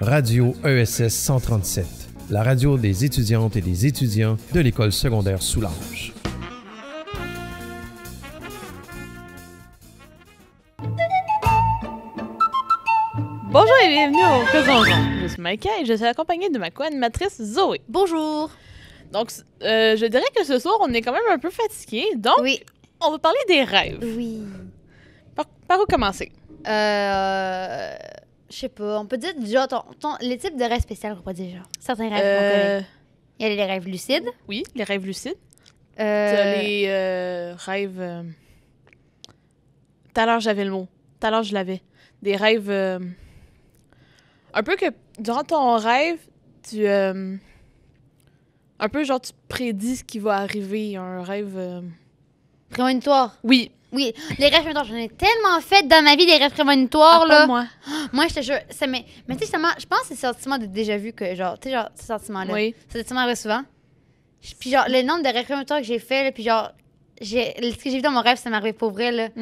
Radio ESS 137, la radio des étudiantes et des étudiants de l'école secondaire Soulanges. Bonjour et bienvenue au Causons-en. Je suis Maïka et je suis accompagnée de ma co-animatrice Zoé. Bonjour! Donc, je dirais que ce soir, on est quand même un peu fatigués, donc Oui. on va parler des rêves. Oui. Par où commencer? Je sais pas, on peut dire genre les types de rêves spéciaux, on peut pas dire genre. Certains rêves qu'on connaît. Il y a les rêves lucides. Oui, les rêves lucides. T'as les rêves... Tout à l'heure, j'avais le mot. Tout à l'heure, je l'avais. Des rêves... Un peu que durant ton rêve, tu... un peu genre, tu prédis ce qui va arriver. Un rêve... Prémonitoire. Oui. Oui, les rêves prémonitoires, j'en ai tellement fait dans ma vie des rêves prémonitoires, là. Moi. Moi, je te jure, ça mais tu sais, je pense que c'est ce sentiment de déjà-vu que, genre, tu sais, genre, ce sentiment-là. Oui. Ce sentiment arrive souvent. Puis, genre, le nombre de rêves prémonitoires que j'ai fait, là, puis genre, ce que j'ai vu dans mon rêve, ça m'est arrivé pour vrai, là. Ça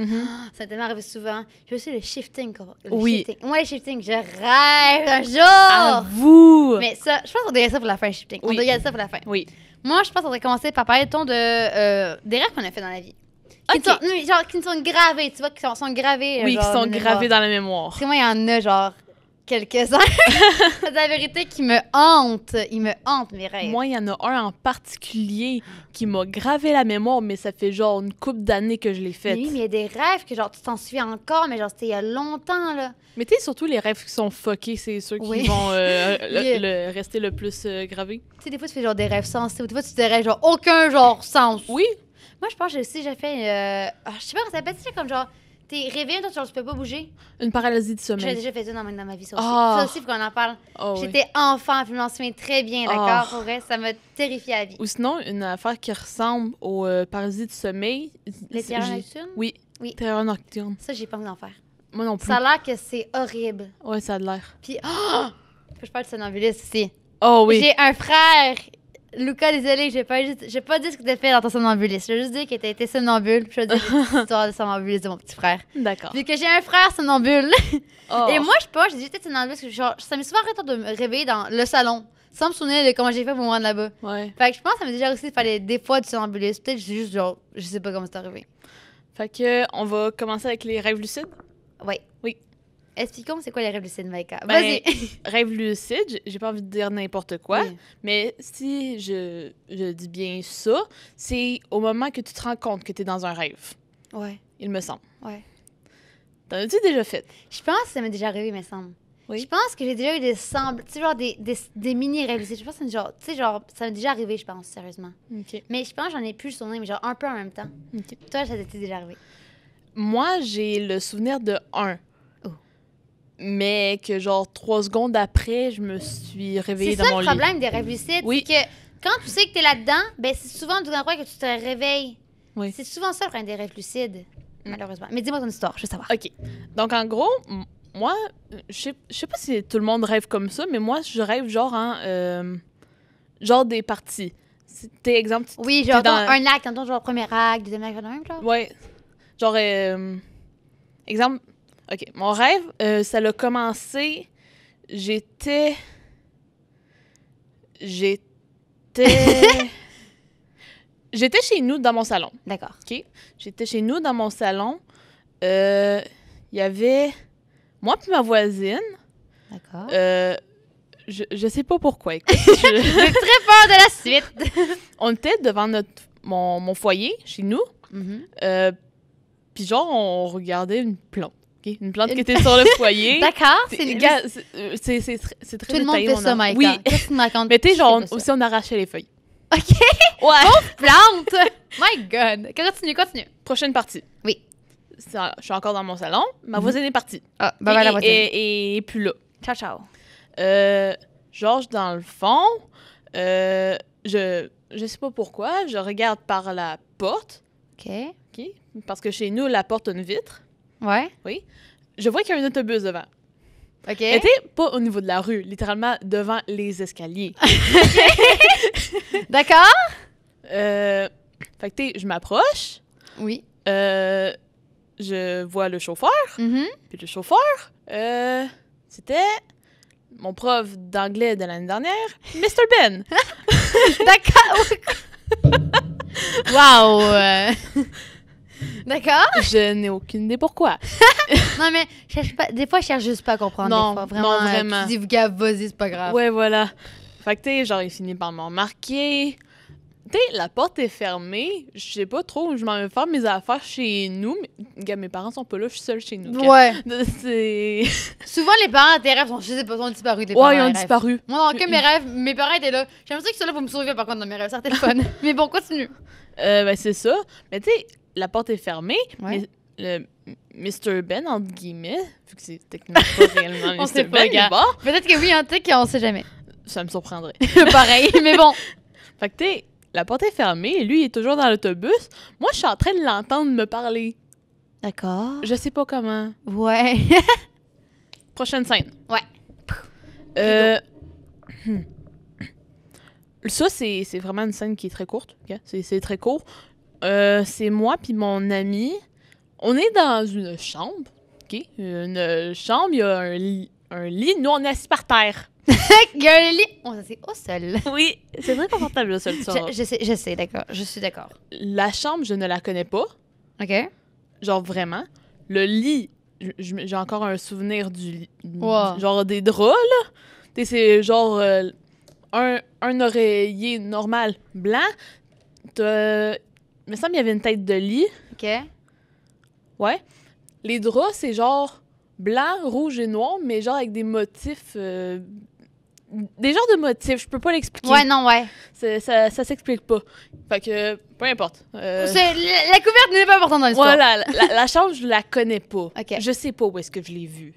m'est tellement arrivé souvent. J'ai aussi le shifting. Oui. Shifting. Moi, le shifting, je rêve un jour! Avoue! Mais ça, je pense qu'on devrait ça pour la fin, le shifting. Oui. On devrait ça pour la fin. Oui. Moi, je pense qu'on devrait commencer par parler, des rêves qu'on a fait dans la vie. Qui Ok. nous sont gravés, tu vois, qui sont gravés. Oui, genre, qui sont dans gravés mémoire. dans la mémoire. Parce que moi, il y en a, genre, quelques-uns. C'est la vérité qui me hante. Ils me hantent, mes rêves. Moi, il y en a un en particulier qui m'a gravé la mémoire, mais ça fait genre une couple d'années que je l'ai fait. Oui, mais il y a des rêves que, genre, tu t'en souviens encore, mais genre, c'était il y a longtemps, là. Mais tu sais, surtout les rêves qui sont fuckés, c'est ceux qui Oui. vont Yeah. rester le plus gravés. Tu sais, des fois, tu fais, genre, des rêves sensés, ou des fois, tu te rêves, genre, aucun, genre, sens. Oui. Moi, je pense que j'ai fait, je sais pas comment ça s'appelle, tu sais, comme, genre, t'es réveillé, toi, genre, tu peux pas bouger. Une paralysie de J'ai sommeil. déjà fait ça dans ma vie, ça aussi. Ah. Ça aussi, faut qu'on en parle. Oh, oui. J'étais enfant, puis je m'en souviens très bien, d'accord? Ah. Pour vrai, ça m'a terrifié à la vie. Ou sinon, une affaire qui ressemble aux paralysies de sommeil. Les terreurs J'ai- nocturnes? Oui. Oui. Terreur nocturne. Ça, j'ai pas envie d'en faire. Moi non plus. Ça a l'air que c'est horrible. Ouais, ça a de l'air. Puis, faut que je parle de somnambuliste aussi. Oh oui. J'ai un frère. Luca, désolé, j'ai pas dit ce que t'as fait dans ton somnambuliste. Je veux juste dire que t'as été somnambule. Puis je vais dire l'histoire de somnambuliste de mon petit frère. D'accord. Vu que j'ai un frère somnambule. Oh. Et moi, je sais pas, j'ai dit que j'étais somnambule parce que genre, ça m'est souvent arrêté de me réveiller dans le salon. Sans me souvenir de comment j'ai fait pour me rendre là-bas. Ouais. Fait que je pense que ça m'est déjà réussi de faire des fois du somnambulisme. Peut-être juste genre, je sais pas comment c'est arrivé. Fait que, on va commencer avec les rêves lucides. Ouais. Oui. Expliquons c'est quoi les rêves lucides, Maïka. Ben, Vas-y. Rêve lucide, j'ai pas envie de dire n'importe quoi, Oui. mais si je dis bien ça, c'est au moment que tu te rends compte que tu es dans un rêve, Ouais. il me semble. Ouais. T'en as-tu déjà fait? Je pense que ça m'est déjà arrivé, il me semble. Oui. Je pense que j'ai déjà eu des semblables, tu sais, genre des mini-rêves lucides. Je pense que c'est genre, tu sais, genre, ça m'est déjà arrivé, je pense, sérieusement. OK. Mais je pense que j'en ai plus le souvenir, mais genre un peu en même temps. OK. Toi, ça t'était déjà arrivé. Moi, j'ai le souvenir de un. Oh. Mais que genre 3 secondes après, je me suis réveillée C'est dans ça mon le lit. problème des rêves lucides, Oui. c'est que quand tu sais que t'es là-dedans, ben c'est souvent tout d'un coup que tu te réveilles. Oui. C'est souvent ça le problème des rêves lucides, malheureusement. Mais dis-moi ton histoire, je veux savoir. OK. Donc, en gros, moi, je sais pas si tout le monde rêve comme ça, mais moi, je rêve genre en... genre des parties. T'es exemple... Oui, genre t'es dans- un acte, tantôt genre premier acte, deuxième acte, même genre. Ouais. Genre, exemple... OK, mon rêve, ça a commencé... J'étais... J'étais chez nous dans mon salon. D'accord. OK? J'étais chez nous dans mon salon. Il y avait moi puis ma voisine. D'accord. Je sais pas pourquoi. Écoute, J'ai très peur de la suite. on était devant mon foyer, chez nous. Puis genre, on regardait une plante. OK? Une plante qui était sur le foyer. D'accord. C'est très Tout le monde détaillé, fait mon ça, nom. Maïka. Oui. Qu'est-ce que tu me racontes? Mais tu sais, genre, Je fais pas aussi, on arrachait les feuilles. ça. OK. Ouais. Plante! My God! Continue. Prochaine partie. Oui. Je suis encore dans mon salon. Ma voisine est partie. Ah, bye bye la voisine. Et plus là. Ciao, ciao. Georges, dans le fond, je sais pas pourquoi, je regarde par la porte, OK. OK? Parce que chez nous, la porte a une vitre. Ouais. Je vois qu'il y a un autobus devant. OK. Elle était pas au niveau de la rue, littéralement devant les escaliers. D'accord? Fait que, tu sais, je m'approche, Oui. je vois le chauffeur, Mhm. puis le chauffeur, c'était mon prof d'anglais de l'année dernière, Mr. Ben. D'accord. Wow. D'accord. Je n'ai aucune idée pourquoi. Non, mais des fois, je cherche juste pas à comprendre. Non, des fois. Vraiment, non, vraiment. Tu dis, gars, vas-y, c'est pas grave. Ouais, voilà. Fait que, tu sais, genre, il finit par me remarquer. Tu sais, la porte est fermée. Je sais pas trop, je m'en vais faire mes affaires chez nous. Mais, gars, mes parents sont pas là, je suis seule chez nous. Ouais. C'est... Souvent, les parents à tes rêves sont, je sais pas, sont disparus. Tes parents Ouais, ils ont à rêves. disparu. Moi, dans aucun de mes rêves, mes parents étaient là. J'aimerais ça qu'ils soient là pour me sauver, par contre, dans mes rêves. C'était le fun. Mais bon, continue. Ben, c'est ça. Mais, tu sais, la porte est fermée. Ouais. Mais le Mr. Ben, entre guillemets, vu que c'est techniquement pas réellement On Mr. sait Ben, pas, gars. mais bon, Peut-être que oui, en tout cas, on sait jamais. ça me surprendrait. Pareil, mais bon. Fait que, tu sais, la porte est fermée et lui, il est toujours dans l'autobus. Moi, je suis en train de l'entendre me parler. D'accord. Je sais pas comment. Ouais. Prochaine scène. Ouais. Ça, c'est vraiment une scène qui est très courte. Okay? C'est très court. C'est moi puis mon ami. On est dans une chambre. Okay? Une chambre, il y a un lit. Nous, on est assis par terre. Il y a un lit. On s'assied au sol. Oui, c'est très confortable, le sol. Je sais, d'accord. Je suis d'accord. La chambre, je ne la connais pas. OK. Genre, vraiment. Le lit, j'ai encore un souvenir du lit. Wow. Genre des draps, là. T'sais, c'est genre un oreiller normal blanc. Il me semble qu'il y avait une tête de lit. OK. Ouais. Les draps, c'est genre blanc, rouge et noir, mais genre avec des motifs... des genres de motifs, je peux pas l'expliquer. Ouais, non, ouais. Ça s'explique pas. Fait que, peu importe. La couverte n'est pas importante dans l'histoire. Voilà, la chambre, je la connais pas. OK. Je sais pas où est-ce que je l'ai vue.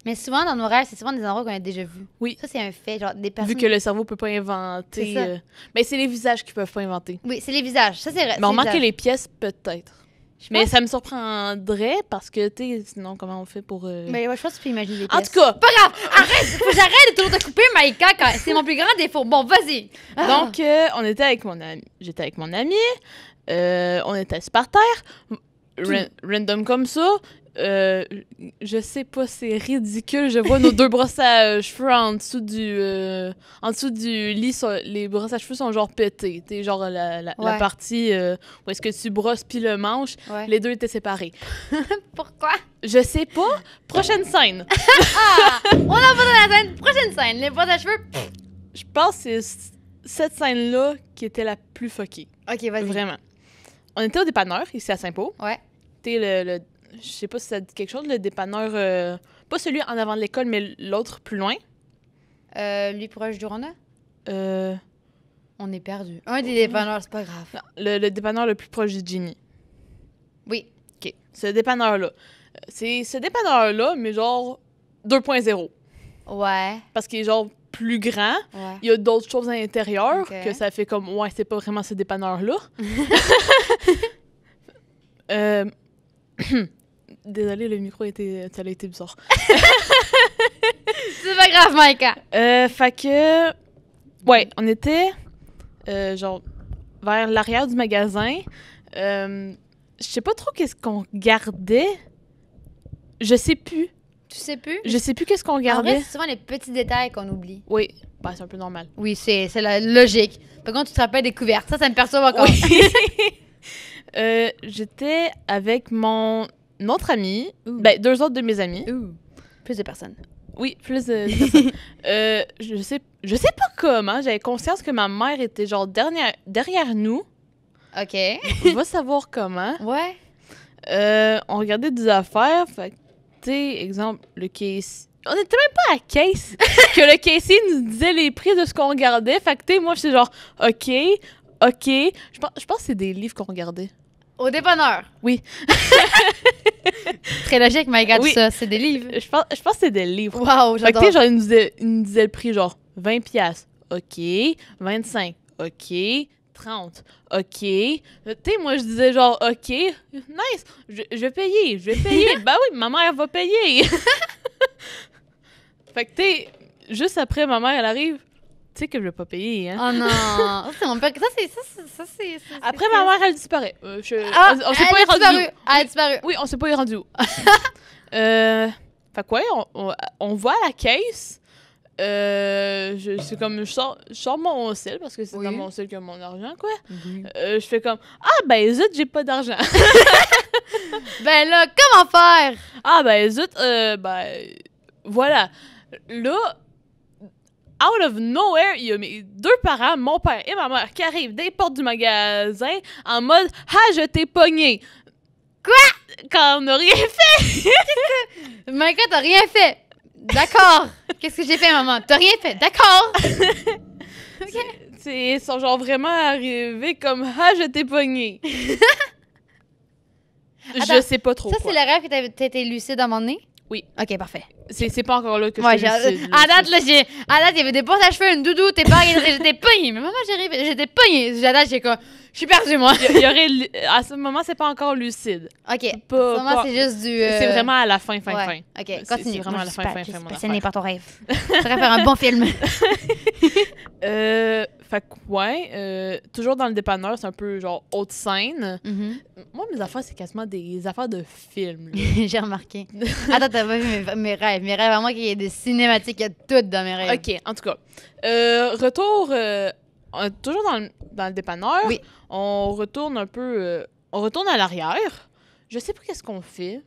Mais souvent, dans nos rêves, c'est souvent des endroits qu'on a déjà vus. Oui. Ça, c'est un fait. Genre, des personnes... Vu que le cerveau peut pas inventer... C'est ça. Mais c'est les visages qui peuvent pas inventer. Oui, c'est les visages. Ça, c'est vrai. Mais on remarque que les pièces, peut-être. Je Mais pense- ça me surprendrait parce que, tu sais, sinon, comment on fait pour... Mais ouais, je pense que tu peux imaginer les En pièces. tout cas, Pas grave! Arrête! Faut que j'arrête de toujours te couper, Maïka. C'est mon plus grand défaut. Bon, vas-y. donc, on était avec mon ami. J'étais avec mon ami. On était assis par terre. Random comme ça. Je sais pas, c'est ridicule. Je vois nos deux brosses à cheveux en dessous du lit. Les brosses à cheveux sont genre pétées. T'sais, genre la partie où est-ce que tu brosses puis le manche, Ouais. les deux étaient séparés. Pourquoi? Je sais pas. Prochaine scène. On en va dans la scène. Prochaine scène. Les brosses à cheveux. Je pense que c'est cette scène-là qui était la plus fuckée. OK, vas-y. Vraiment. On était au dépanneur, ici à Saint-Pau. Ouais. T'es le je sais pas si ça dit quelque chose, le dépanneur... pas celui en avant de l'école, mais l'autre plus loin. Lui proche du Rona? Euh, On est perdu. Un des dépanneurs, c'est pas grave. non, le dépanneur le plus proche du Ginny. Oui. OK. Ce dépanneur-là. C'est ce dépanneur-là, mais genre 2.0. Ouais. Parce qu'il est genre plus grand. Ouais. Il y a d'autres choses à l'intérieur Ok. que ça fait comme, ouais, c'est pas vraiment ce dépanneur-là. Désolée, le micro ça a été bizarre. C'est pas grave, Maïka. Fait que... Ouais, on était, genre, vers l'arrière du magasin. Je sais pas trop qu'est-ce qu'on gardait. Je sais plus. Tu sais plus? Je sais plus qu'est-ce qu'on En vrai, gardait. c'est souvent les petits détails qu'on oublie. Oui, ben, c'est un peu normal. Oui, c'est la logique. Par contre, tu te rappelles des couvertes. Ça me perturbe encore. Oui. J'étais avec mon autre ami. Ouh. Ben, deux autres de mes amis. Ouh. Plus de personnes. Oui, plus de personnes. Je sais pas comment. J'avais conscience que ma mère était genre derrière nous. OK. On va savoir comment. Ouais. On regardait des affaires. Fait que, tu sais, exemple, le case. On était même pas à case. Que le caissier nous disait les prix de ce qu'on regardait. Fait que, tu sais, moi, j'étais genre, OK. Je pense que c'est des livres qu'on regardait. Au dépanneur. Oui. Très logique, Maïka, Oui. tout ça. C'est des livres. Je pense que c'est des livres. Wow, Fait que, j'adore. tu sais, genre, il nous disait le prix, genre, 20 $. OK. 25. OK. 30. OK. Tu sais, moi, je disais genre, OK. Nice. Je vais payer. Ben oui, ma mère va payer. Fait que, tu sais, juste après, ma mère, elle arrive. Tu sais que je vais pas payer, hein. Oh non. Ça, c'est mon père. Ça, c'est. Après, ma mère, elle disparaît. On sait Elle pas, a elle est rendue disparu. où. Elle a disparu. Oui, on sait pas, il est rendu où. Fait que, ouais, on va à la caisse. C'est comme, je sors mon sel, parce que c'est dans mon sel qu'il y a mon argent, quoi. Je fais comme, ben zut, j'ai pas d'argent. Ben là, comment faire? Ben zut, voilà. Là, out of nowhere, il y a mes 2 parents, mon père et ma mère, qui arrivent des portes du magasin en mode « Ah, je t'ai pogné! » Quoi? Quand on n'a rien fait! Mais quand t'as rien fait? D'accord. Qu'est-ce que j'ai fait, maman? T'as rien fait? D'accord. OK. Ils sont genre vraiment arrivés comme « Ah, je t'ai pogné! » Je sais pas trop. Ça, c'est le rêve que t'as été lucide à un moment donné? Oui. OK, parfait. C'est pas encore là que je suis lucide. À date, il y avait des bosses à cheveux, une doudou, t'es pas j'étais pognée. Mais maman, j'étais pognée. À date, j'ai quoi? Je suis perdue, moi. À ce moment, c'est pas encore lucide. OK. À ce moment, c'est juste du... C'est vraiment à la fin. OK, continue. C'est vraiment à la fin. Je suis passionnée par ton rêve. Tu devrais faire un bon film. Fait que, ouais, toujours dans le dépanneur, c'est un peu genre haute scène. Moi, mes affaires, c'est quasiment des affaires de film. J'ai remarqué. Attends, t'as pas vu mes rêves. Mes rêves, à moi, qu'il y ait des cinématiques, il y a tout dans mes rêves. OK, en tout cas. Retour, toujours dans le dépanneur. Oui. On retourne un peu... on retourne à l'arrière. Je sais pas qu'est-ce qu'on fait.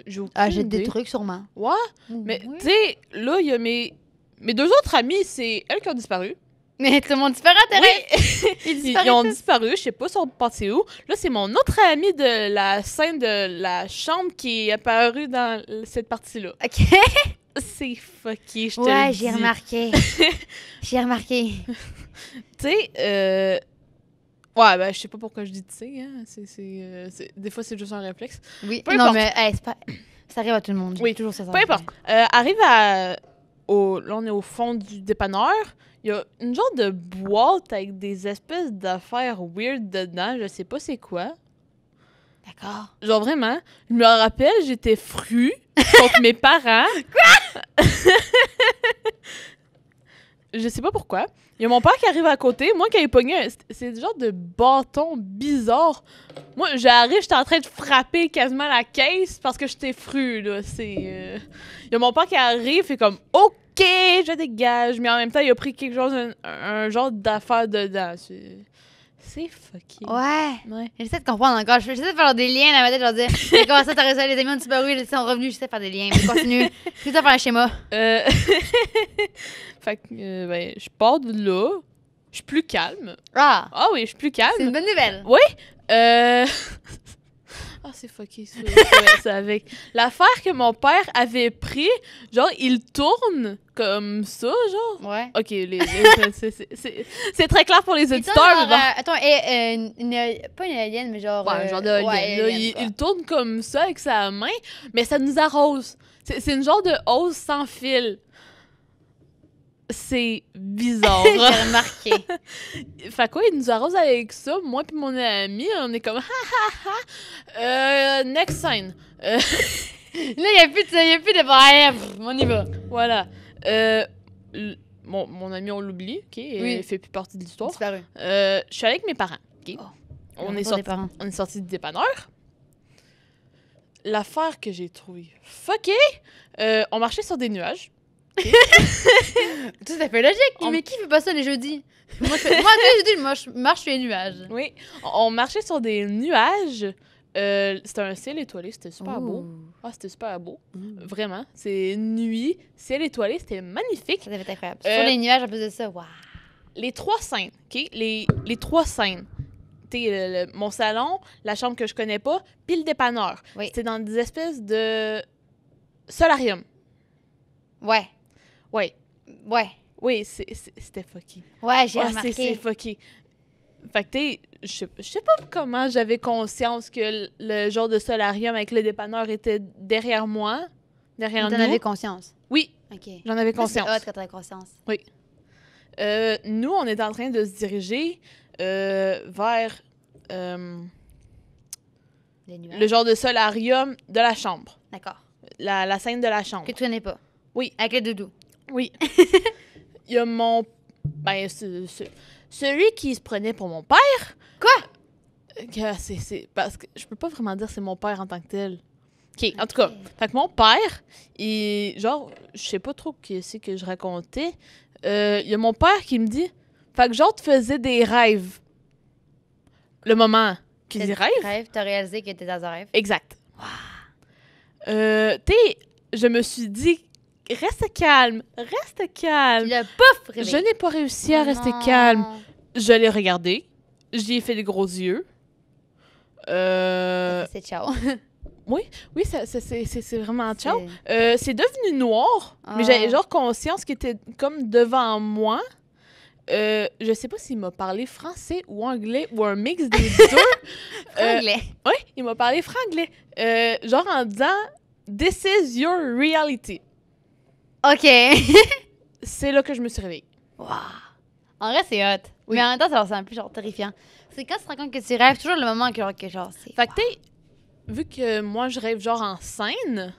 J'ai des trucs, sûrement. Ouais, mais tu sais, là, il y a mes 2 autres amis, c'est elles qui ont disparu. Mais tout le monde disparaît, Thérèse! Ils ont disparu, je sais pas, ils sont passés où. Là, c'est mon autre ami de la scène de la chambre qui est apparu dans cette partie-là. OK. C'est fucké, je te le dis. Ouais, j'ai remarqué. J'ai remarqué. Tu sais, ouais, ben, je sais pas pourquoi je dis tu sais, hein. Des fois, c'est juste un réflexe. Oui, peu non, importe. mais ça arrive à tout le monde. Oui, toujours ça. Peu importe. Arrive là, on est au fond du dépanneur. Il y a une genre de boîte avec des espèces d'affaires weird dedans. Je sais pas c'est quoi. D'accord. Genre vraiment, je me rappelle, j'étais frue contre mes parents. Quoi? Je sais pas pourquoi. Il y a mon père qui arrive à côté, moi qui avais pogné c'est du genre de bâton bizarre. Moi, j'arrive, j'étais en train de frapper quasiment la caisse parce que j'étais frue, là. Il y a mon père qui arrive, fait comme « OK, je dégage », mais en même temps, il a pris quelque chose, un genre d'affaire dedans. C'est fucké. Ouais. J'essaie de comprendre encore. J'essaie de faire des liens dans ma tête. Je vais dire, comment ça, t'as réussi, les amis ont disparu, ils sont revenus. J'essaie de faire des liens. Mais continue. J'essaie de faire un schéma. Fait que, ben, je pars de là. Je suis plus calme. Ah oui, je suis plus calme. C'est une bonne nouvelle. Oui. C'est fucké, ça avec. L'affaire que mon père avait pris, genre, il tourne comme ça, genre. Ouais. OK, c'est très clair pour les auditeurs. Genre, attends, pas une alien, mais genre... Ouais, un genre de alien. Il tourne comme ça avec sa main, mais ça nous arrose. C'est une genre de hausse sans fil. C'est bizarre. J'ai remarqué. Fait quoi, il nous arrose avec ça. Moi puis mon ami, on est comme next sign. Là, il n'y a plus de... on y va. Voilà. Mon ami, on l'oublie, OK? Il fait plus partie de l'histoire. Je suis allée avec mes parents, OK? On est sortis du dépanneur. L'affaire que j'ai trouvée fuckée, on marchait sur des nuages. Tout à fait logique. Mais qui fait pas ça les jeudis? Moi, tous les jeudis, je marche sur les nuages. Oui. On marchait sur des nuages. C'était un ciel étoilé. C'était super beau. C'était super beau. Vraiment. C'est nuit, ciel étoilé. C'était magnifique. Ça devait être incroyable. Sur les nuages, en plus de ça, waouh. Les 3 scènes, OK? Les 3 scènes. Mon salon, la chambre que je connais pas, puis le dépanneur. Oui. C'était dans des espèces de solarium. Ouais. Oui, c'était fucké. Ouais, j'ai remarqué. C'est fucké. Fait que, je sais pas comment j'avais conscience que le genre de solarium avec le dépanneur était derrière moi, derrière nous. T'en avais conscience? Oui. OK. J'en avais conscience. C'est hot quand t'avais conscience. Oui. Nous, on est en train de se diriger vers le genre de solarium de la chambre. D'accord. La scène de la chambre. Que tu connais pas? Oui. Avec le doudou? Oui. Il y a mon... Ben, celui qui se prenait pour mon père. Quoi? C'est parce que je peux pas vraiment dire c'est mon père en tant que tel. OK? OK, en tout cas, fait que mon père, genre, je sais pas trop qu'est-ce que je racontais. Il y a mon père qui me dit, fait que genre, tu faisais des rêves. Le moment qu'il dit rêve. T'as réalisé que t'étais dans un rêve. Exact. Wow. Je me suis dit, reste calme. Tu l'as pouf réveillé. Je n'ai pas réussi à rester calme. Je l'ai regardé. J'y ai fait des gros yeux. C'est ciao. Oui, c'est vraiment ciao. C'est devenu noir, mais j'avais genre conscience qu'il était comme devant moi. Je sais pas s'il m'a parlé français ou anglais ou un mix des deux. Franglais. Oui, il m'a parlé franglais. Genre en disant « This is your reality ». OK. C'est là que je me suis réveillée. Wow. En vrai, c'est hot. Oui. Mais en même temps, ça un peu genre terrifiant. C'est quand tu te rends compte que tu rêves, toujours le moment que genre c'est... Fait que vu que moi, je rêve genre en scène,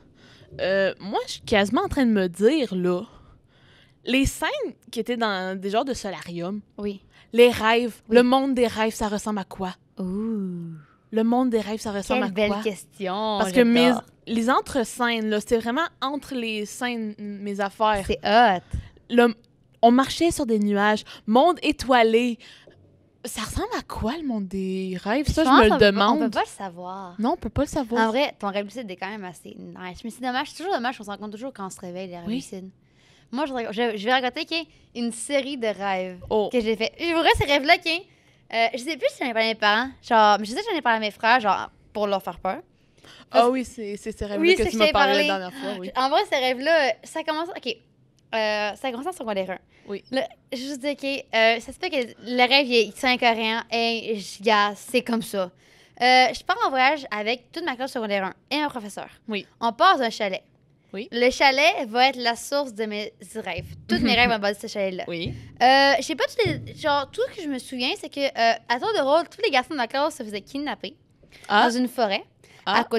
moi, je suis quasiment en train de me dire, là, les scènes qui étaient dans des genres de solarium, oui. Les rêves, oui. Le monde des rêves, ça ressemble à quoi? Ouh. Le monde des rêves, ça ressemble à quoi? Quelle belle question. Parce que les entre-scènes, là, c'est vraiment entre les scènes, mes affaires. C'est hot. On marchait sur des nuages, monde étoilé. Ça ressemble à quoi, le monde des rêves? Ça, je me le demande. On peut pas le savoir. Non, on peut pas le savoir. En vrai, ton rêve lucide est quand même assez nice. Mais c'est dommage, c'est toujours dommage qu'on s'en compte toujours quand on se réveille, les rêves lucides. Moi, je vais raconter qu'il y a une série de rêves que j'ai fait. Je vous ces rêves-là, je sais plus si j'en ai parlé à mes parents. Genre, mais je sais que j'en ai parlé à mes frères, genre, pour leur faire peur. Oui, c'est ces rêves-là que tu m'as parlé la dernière fois, oui. En vrai, ces rêves-là, ça commence... OK. Ça commence en secondaire 1. Oui. Là, je juste dis, OK, ça se fait que le rêve, il est incohérent. Et c'est comme ça. Je pars en voyage avec toute ma classe secondaire 1 et un professeur. Oui. On part dans un chalet. Oui. Le chalet va être la source de mes rêves. Tous mes rêves vont baser sur ce chalet-là. Oui. Je sais pas, tout ce que je me souviens, c'est que à tour de rôle, tous les garçons de ma classe se faisaient kidnapper dans une forêt,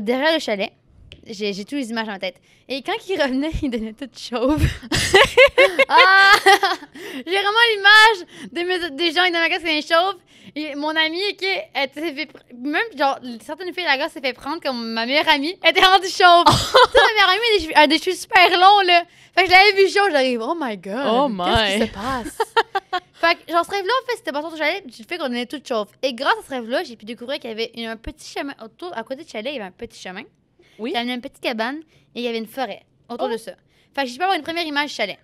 derrière le chalet. J'ai toutes les images dans ma tête. Et quand ils revenaient, ils devenaient toutes chauves. J'ai vraiment l'image des gens dans ma classe qui étaient chauves. Et mon amie, elle s'est fait... Même, genre, certaines filles de la classe s'est fait prendre comme ma meilleure amie. Elle était rendue chauve. Ma meilleure amie a des cheveux super longs, là. Fait que je l'avais vue chauve, j'arrive, oh my God, qu'est-ce qui se passe? Fait que, genre, ce rêve-là, en fait, c'était pas sur le chalet, du fait qu'on était toutes chauves. Et grâce à ce rêve-là, j'ai pu découvrir qu'il y avait un petit chemin à côté du chalet, il y avait un petit chemin. Oui. Il y avait une petite cabane et il y avait une forêt autour de ça. Fait que j'ai pu avoir une première image du chalet.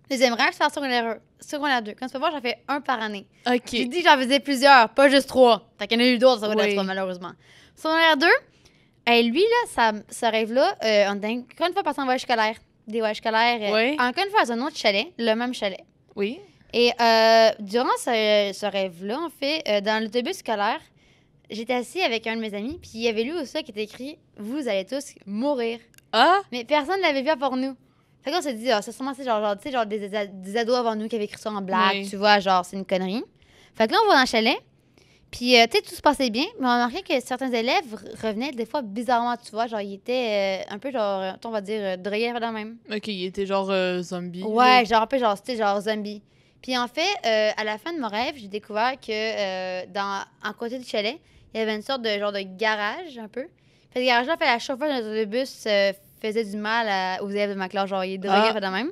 Deuxième rêve, c'est en secondaire 2. Quand tu vas voir, j'en fais un par année. OK. J'ai dit que j'en faisais plusieurs, pas juste 3. Fait qu'il y en a eu d'autres, secondaire 3, malheureusement. Secondaire 2, lui, là, ce rêve-là, encore une fois, passé en voyage scolaire. Des voyages scolaires. Encore une fois, dans un autre chalet, le même chalet. Oui. Et durant ce rêve-là, en fait, dans l'autobus scolaire, j'étais assis avec un de mes amis, puis il y avait lui aussi qui était écrit « Vous allez tous mourir ». Ah! Mais personne ne l'avait vu à part nous. Fait qu'on s'est dit, c'est sûrement genre des ados avant nous qui avaient écrit ça en blague, tu vois, genre, c'est une connerie. Fait que là, on va dans le chalet, puis, tu sais, tout se passait bien, mais on a remarqué que certains élèves revenaient des fois bizarrement, tu vois, genre, ils étaient un peu, genre, on va dire, drogués là même. OK, ils étaient genre zombies. Ouais, genre, un peu, genre, c'était genre zombie. Puis, en fait, à la fin de mon rêve, j'ai découvert que, à côté du chalet, il y avait une sorte de genre de garage, un peu. Fait ce garage-là, la chauffeur de l'autobus faisait du mal aux élèves de ma classe. Genre, il droguait de même.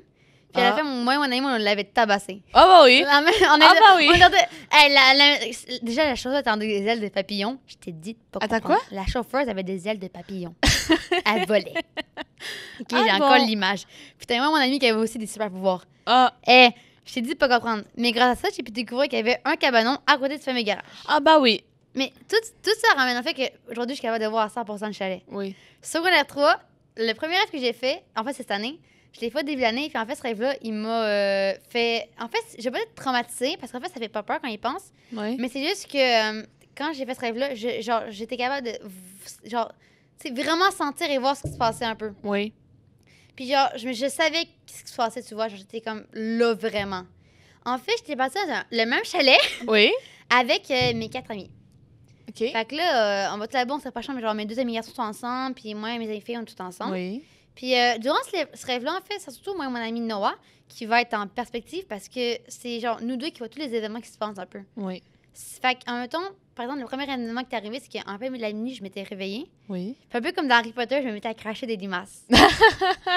Puis à la fin, moi et mon ami, on l'avait tabassé. Ah bah oui! Déjà, la chauffeur avait des ailes de papillon. Je t'ai dit pas comprendre. Attends, quoi? La chauffeuse avait des ailes de papillon. Elle volait. OK, j'ai encore l'image. Puis moi et mon ami qui avait aussi des super pouvoirs. Je t'ai dit pas comprendre. Mais grâce à ça, j'ai pu découvrir qu'il y avait un cabanon à côté du fameux garage. Ah bah oui! Mais tout ça ramène au fait qu'aujourd'hui, je suis capable de voir à 100% le chalet. Oui. Secondaire 3, le premier rêve que j'ai fait, en fait, cette année, je l'ai fait début d'année, puis en fait, ce rêve-là, il m'a fait... En fait, j'ai pas été traumatisée, parce qu'en fait, ça fait pas peur quand il pense. Oui. Mais c'est juste que quand j'ai fait ce rêve-là, j'étais capable de... Genre, tu sais, vraiment sentir et voir ce qui se passait un peu. Oui. Puis genre, je savais ce qui se passait, tu vois. Genre, j'étais comme là, vraiment. En fait, j'étais partie dans le même chalet. Oui. Avec mes 4 amis. OK. Fait que là, on va tout là-bas, on serait pas chiant, mais genre mes 2 amis garçons sont ensemble, puis moi et mes amis filles, on est tous ensemble. Oui. Puis durant ce rêve-là, en fait, c'est surtout moi et mon ami Noah qui va être en perspective parce que c'est genre nous deux qui voient tous les événements qui se passent un peu. Oui. Fait qu'en même temps, par exemple, le premier événement qui est arrivé, c'est qu'en plein milieu de la nuit, je m'étais réveillée. Oui. Fait un peu comme dans Harry Potter, je me mettais à cracher des limaces.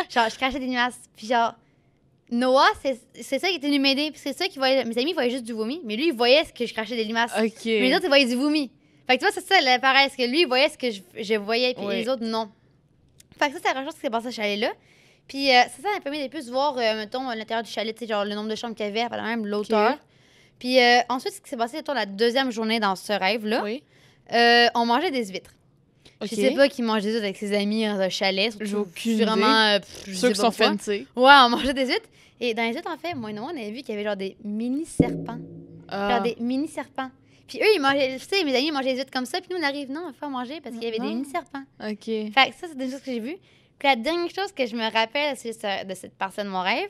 Genre, je crachais des limaces. Puis genre, Noah, c'est ça qui était venu m'aider. Parce que c'est ça qui voyait. Mes amis voyaient juste du vomi, mais lui, il voyait ce que je crachais des limaces. OK. Mais les autres, ils voyaient du vomi. Fait que tu vois, c'est ça, là, pareil. Parce que lui, il voyait ce que je voyais, puis Oui. les autres, non. Fait que ça, c'est la chose qui s'est passée à ce chalet-là. Puis ça m'a permis de plus voir, mettons, l'intérieur du chalet, tu sais, genre le nombre de chambres qu'il y avait, par même l'auteur. OK. Puis ensuite, ce qui s'est passé, mettons, la deuxième journée dans ce rêve-là, Oui. on mangeait des huîtres. OK. Je sais pas qui mange des huîtres avec ses amis dans un chalet. J'ai aucune vraiment, Je suis sûre qu'ils sont fancy. Ouais, on mangeait des huîtres. Et dans les huîtres, en fait, moi et Noah, on avait vu qu'il y avait genre des mini-serpents. Genre des mini-serpents. Puis eux, ils mangeaient, tu sais, mes amis, ils mangeaient des huîtres comme ça. Puis nous, on arrive, non, on va faire manger parce qu'il y avait des mini-serpents. OK. Fait que ça, c'est des choses que j'ai vues. Puis la dernière chose que je me rappelle de cette partie de mon rêve,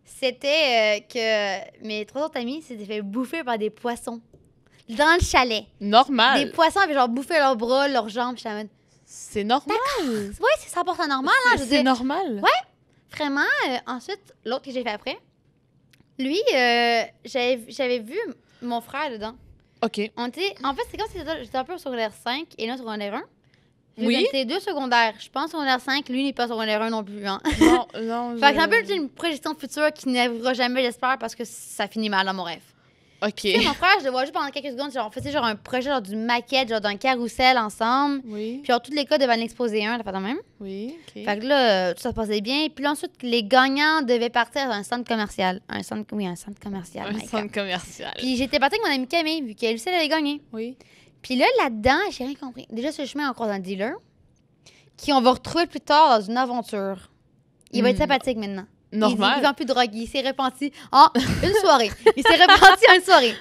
c'était que mes 3 autres amis s'étaient fait bouffer par des poissons. Dans le chalet. Normal. Des poissons avaient genre bouffé leurs bras, leurs jambes. J'étais en mode, C'est normal. oui, c'est 100% normal. Hein, je veux C'est dire. normal. Ouais. Vraiment. Ensuite, l'autre que j'ai fait après, lui, j'avais vu mon frère dedans. OK. En fait, c'est comme si j'étais un peu au secondaire 5 et là, au secondaire 1. Oui. C'était 2 secondaires. Je pense secondaire 5, lui n'est pas secondaire 1 non plus. Hein. Non, non. Fait que c'est un peu une projection future qui n'arrivera jamais, j'espère, parce que ça finit mal dans mon rêve. OK. Tu sais, mon frère, je le vois juste pendant quelques secondes. Genre, on faisait genre un projet, genre du maquette, genre d'un carrousel ensemble. Oui. Puis genre, tous les cas devaient en exposer un, la fois de même. Oui. OK. Fait que là, tout ça se passait bien. Puis là, ensuite, les gagnants devaient partir dans un centre commercial. Un centre commercial. Un my God. centre commercial. Puis j'étais partie avec mon amie Camille, vu qu'elle aussi, elle avait gagné. Oui. Puis là, là-dedans, j'ai rien compris. Déjà, sur le chemin, on croise un dealer qui on va retrouver plus tard dans une aventure. Il va être sympathique maintenant. Normal. Il vend plus de drogue. Il s'est repenti en une soirée. Il s'est repenti en une soirée.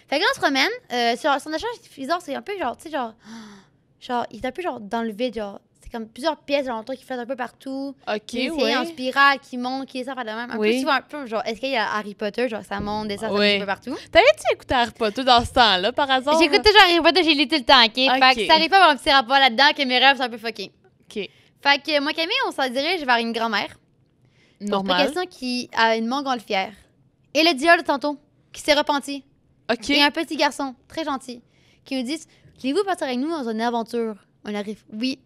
Fait que là, on se promène. Sur son échange diffuseur, c'est un peu genre, tu sais, genre, il est un peu genre dans le vide, genre. C'est comme plusieurs pièces, genre, qui flottent un peu partout. OK, Puis oui. en spirale, qui monte, qui descend, de même. Un Oui. peu, tu vois, un peu, genre, est-ce qu'il y a Harry Potter, genre, ça monte, descend, Oui. un peu partout? T'avais-tu écouté Harry Potter dans ce temps-là, par hasard? J'écoute toujours Harry Potter, j'ai lu tout le temps, OK? Fait que Ok. ça arrive pas à avoir un petit rapport là-dedans que mes rêves sont un peu fuckés. OK. Fait que moi, Camille, on s'en dirige vers une grand-mère. Pas Normal. question qui a une montgolfière. Et le dealer de tantôt, qui s'est repenti. OK. Et un petit garçon, très gentil, qui me dit voulez-vous partir avec nous dans une aventure? On arrive. Oui.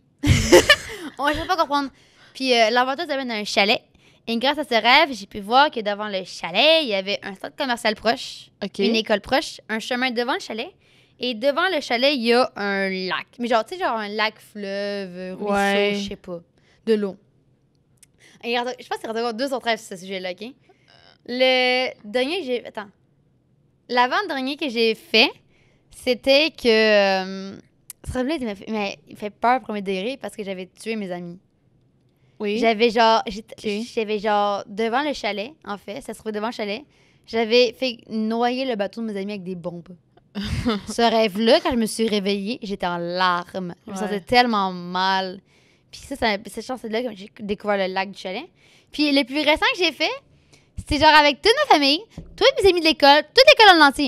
On ne pas comprendre. Puis l'aventure s'amène à un chalet. Et grâce à ce rêve, j'ai pu voir que devant le chalet, il y avait un centre commercial proche, OK. une école proche, un chemin devant le chalet. Et devant le chalet, il y a un lac. Mais genre, tu sais, genre un lac, fleuve, ruisseau, Ouais. je sais pas. De l'eau. Et regarde, je pense qu'il y a 2 autres rêves sur ce sujet-là, OK? Le dernier que j'ai... Attends. L'avant-dernier que j'ai fait, c'était que... ce rêve-là, il fait peur pour mes degrés parce que j'avais tué mes amis. Oui. J'avais genre... Ok. J'avais genre... Devant le chalet, en fait, ça se trouvait devant le chalet, j'avais fait noyer le bateau de mes amis avec des bombes. Ce rêve-là, quand je me suis réveillée, j'étais en larmes. Je me Ouais. sentais tellement mal. Puis ça, cette chance-là, quand j'ai découvert le lac du chalet. Puis le plus récent que j'ai fait, c'était genre avec toute ma famille, tous mes amis de l'école, toute l'école en entier,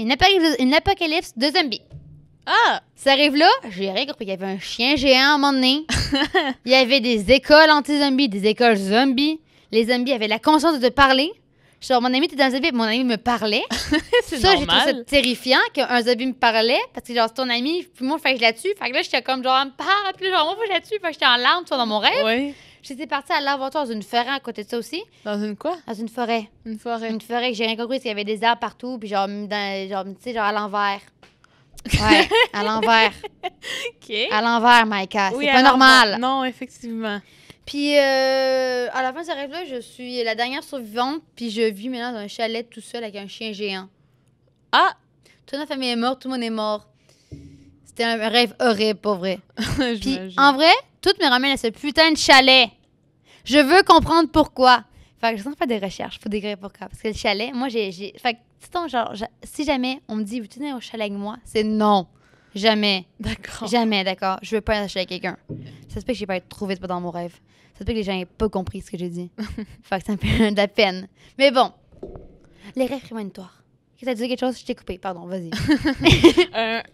une apocalypse de zombies. Ah! Ça arrive là, j'ai rien compris. Il y avait un chien géant à un moment donné. Il y avait des écoles anti-zombies, des écoles zombies. Les zombies avaient la conscience de parler. Genre, mon ami était dans un zombie, mon ami me parlait. C'est Ça, j'ai trouvé ça normal. terrifiant qu'un zombie me parlait parce que, genre, c'est ton ami, puis moi, il fallait que je la tue. Fait que là, j'étais comme, genre, elle me parle, puis genre, moi, faut que je la tue. Fait que j'étais en larmes, dans mon rêve. Oui. J'étais partie à l'aventure dans une forêt à côté de ça aussi. Dans une quoi? Dans une forêt. Une forêt. Une forêt que j'ai rien compris parce qu'il y avait des arbres partout, puis genre, tu sais, genre à l'envers. Ouais, à l'envers. OK. À l'envers, Maïka. Oui, C'est pas alors, normal. Non, effectivement. Puis, à la fin de ce rêve-là, je suis la dernière survivante, puis je vis maintenant dans un chalet tout seul avec un chien géant. Ah! Toute ma famille est morte, tout le monde est mort. C'était un rêve horrible, pas vrai. Puis, J'imagine. en vrai, tout me ramène à ce putain de chalet. Je veux comprendre pourquoi. Fait que je vais faire des recherches pour découvrir pourquoi. Parce que le chalet, moi, j'ai... Fait que, dis-donc, genre, si jamais on me dit, veux-tu venir au chalet avec moi? C'est non. Jamais. D'accord. Jamais, d'accord. Je veux pas aller au chalet avec quelqu'un. Ça se peut que j'ai pas été trop vite dans mon rêve. Ça se peut que les gens aient pas compris ce que j'ai dit. Fait que ça me fait de la peine. Mais bon. Les rêves prémonitoires. T'as dit quelque chose? Je t'ai coupé. Pardon, vas-y.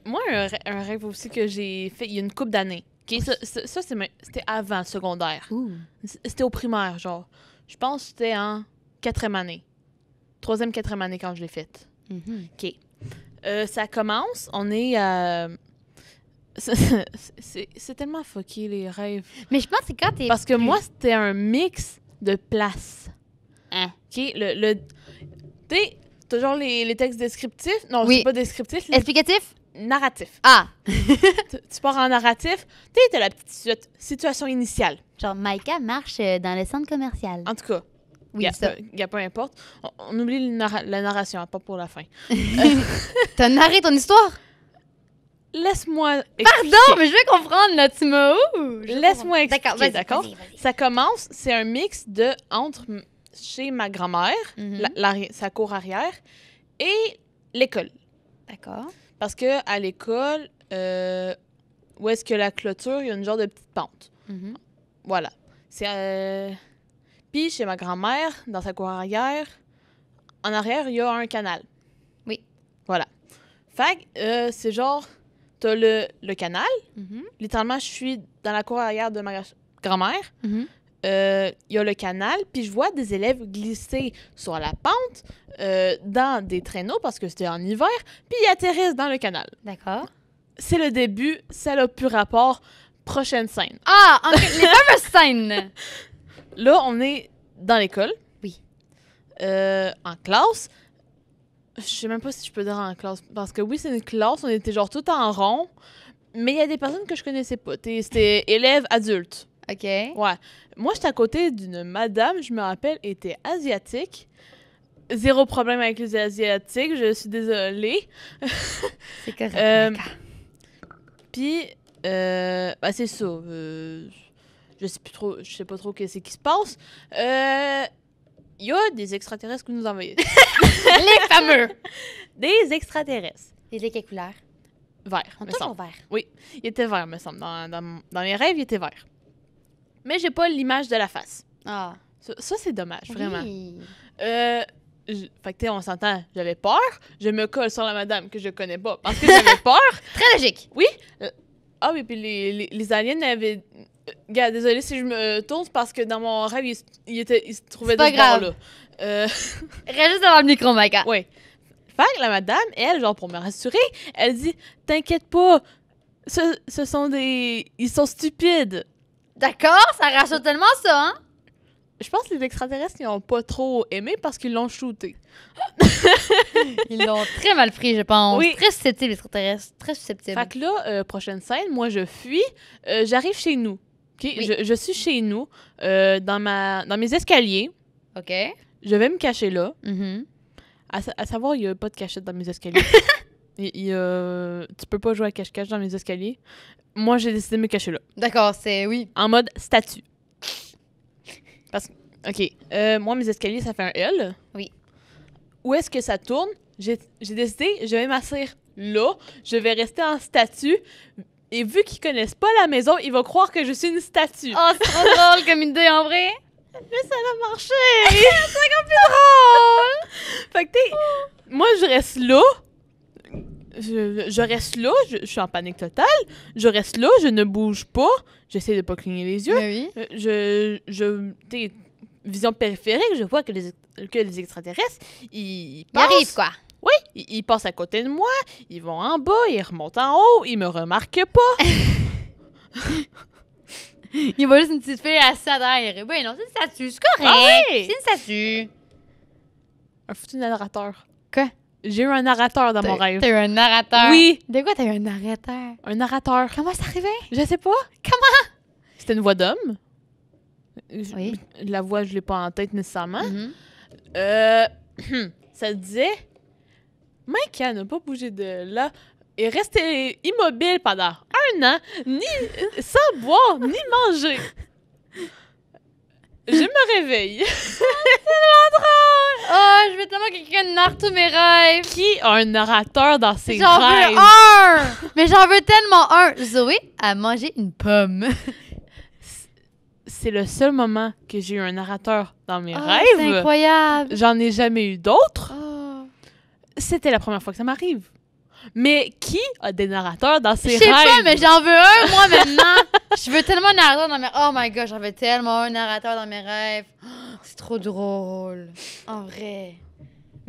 Moi, un rêve aussi que j'ai fait il y a une couple d'années. OK, ça, c'était avant le secondaire. Ouh. C'était au primaire, genre. Je pense que c'était en 4e année. 3e, 4e année quand je l'ai faite. Mhm. OK. Ça commence, on est à... c'est tellement fucké, les rêves. Mais je pense que c'est quand t'es... Parce que moi, c'était un mix de places. Hein? OK? T'as genre les textes descriptifs. Non, Oui. c'est pas descriptif. Explicatif? Narratif. Ah! Tu pars en narratif. T'as la petite situation initiale. Genre, Maïka marche dans le centre commercial. En tout cas, Oui, ça. peu importe. On oublie la narration, pas pour la fin. T'as narré ton histoire? Laisse-moi expliquer. Pardon, mais je veux comprendre, là, tu m'as où? Laisse-moi expliquer, vas-y, d'accord? vas-y. Ça commence, c'est un mix de entre chez ma grand-mère, Mhm. sa cour arrière, et l'école. D'accord. Parce que à l'école, où est-ce que la clôture, il y a une genre de petite pente. Mhm. Voilà. C'est puis chez ma grand-mère, dans sa cour arrière, en arrière, il y a un canal. Oui. Voilà. Fait que c'est genre, t'as le canal. Mhm. Littéralement, je suis dans la cour arrière de ma grand-mère. Mhm. Il y a le canal, puis je vois des élèves glisser sur la pente dans des traîneaux parce que c'était en hiver, puis ils atterrissent dans le canal. D'accord. C'est le début, ça n'a plus rapport. Prochaine scène. Ah! Les fameuses scènes! Là, on est dans l'école. Oui. En classe. Je sais même pas si je peux dire en classe, parce que oui, c'est une classe, on était genre tout en rond, mais il y a des personnes que je connaissais pas. C'était élèves adultes. OK. Ouais. Moi, j'étais à côté d'une madame, je me rappelle, était asiatique. Zéro problème avec les asiatiques, je suis désolée. C'est correct, Maïka. Puis, c'est ça. Je sais pas trop qu'est-ce qui se passe. Il y a des extraterrestres qui nous envoyaient. Les fameux! Des extraterrestres. Et de quelle couleur? Verts, On me toujours semble. vert. Il était vert, me semble. Dans les rêves, il était vert. Mais j'ai pas l'image de la face. Ah. Ça c'est dommage, vraiment. Oui. Fait que, tu sais, on s'entend, j'avais peur. Je me colle sur la madame que je connais pas parce que j'avais peur. Très logique. Ah oui, puis les aliens avaient... Gars, désolé si je me tourne, c'est parce que dans mon rêve, il se trouvait C'est pas de ce bord-là. grave. Reste juste devant le micro, Maïka. Oui. Fait que la madame, elle, genre pour me rassurer, elle dit « T'inquiète pas, ce sont des... Ils sont stupides. D'accord, ça rassure tellement ça, hein? » Je pense que les extraterrestres, ils ont pas trop aimé parce qu'ils l'ont shooté. Ils l'ont très mal pris, je pense. Oui. Très susceptible, les extraterrestres. Très susceptible. Fait que là, prochaine scène, moi, je fuis. J'arrive chez nous. OK? Oui. Je suis chez nous, dans mes escaliers. OK. Je vais me cacher là. Mhm. À savoir, il n'y a pas de cachette dans mes escaliers. Tu peux pas jouer à cache-cache dans mes escaliers. Moi, j'ai décidé de me cacher là. D'accord, c'est... Oui. En mode statue. Parce que, OK, moi, mes escaliers, ça fait un L. Oui. Où est-ce que ça tourne? J'ai décidé, je vais m'asseoir là. Je vais rester en statue. Et vu qu'ils connaissent pas la maison, ils vont croire que je suis une statue. Oh, c'est trop drôle comme idée, en vrai. Mais ça a marché! C'est encore plus drôle! Fait que, moi, je reste là. Je reste là. Je suis en panique totale. Je reste là. Je ne bouge pas. J'essaie de pas cligner les yeux. Oui. T'sais, vision périphérique, je vois que les extraterrestres, ils Il passent. arrive, quoi. Oui, ils passent à côté de moi. Ils vont en bas. Ils remontent en haut. Ils me remarquent pas. Il voit juste une petite fille assise à terre. Oui, non, c'est une statue, c'est correct. Ah oui! C'est une statue. Un foutu narrateur. Quoi? J'ai eu un narrateur dans mon rêve. T'as eu un narrateur. Oui, De quoi t'as eu un narrateur? un narrateur. Comment c'est arrivé? Je sais pas. Comment? C'était une voix d'homme. Oui. La voix, je l'ai pas en tête nécessairement. Mhm. Ça disait Maïka n'a pas bougé de là et resté immobile pendant 1 an, sans boire ni manger. Je me réveille. Oh, je veux tellement que quelqu'un narre tous mes rêves. Qui a un narrateur dans ses J'en rêves? veux un! Mais j'en veux tellement un. Zoé a mangé une pomme. C'est le seul moment que j'ai eu un narrateur dans mes Oh, rêves. c'est incroyable. J'en ai jamais eu d'autres. Oh. C'était la première fois que ça m'arrive. Mais qui a des narrateurs dans Je ses sais rêves? pas, mais j'en veux un, moi, maintenant. Je veux tellement un narrateur dans mes... Oh my God, j'en veux tellement un narrateur dans mes rêves. Oh, c'est trop drôle. En vrai.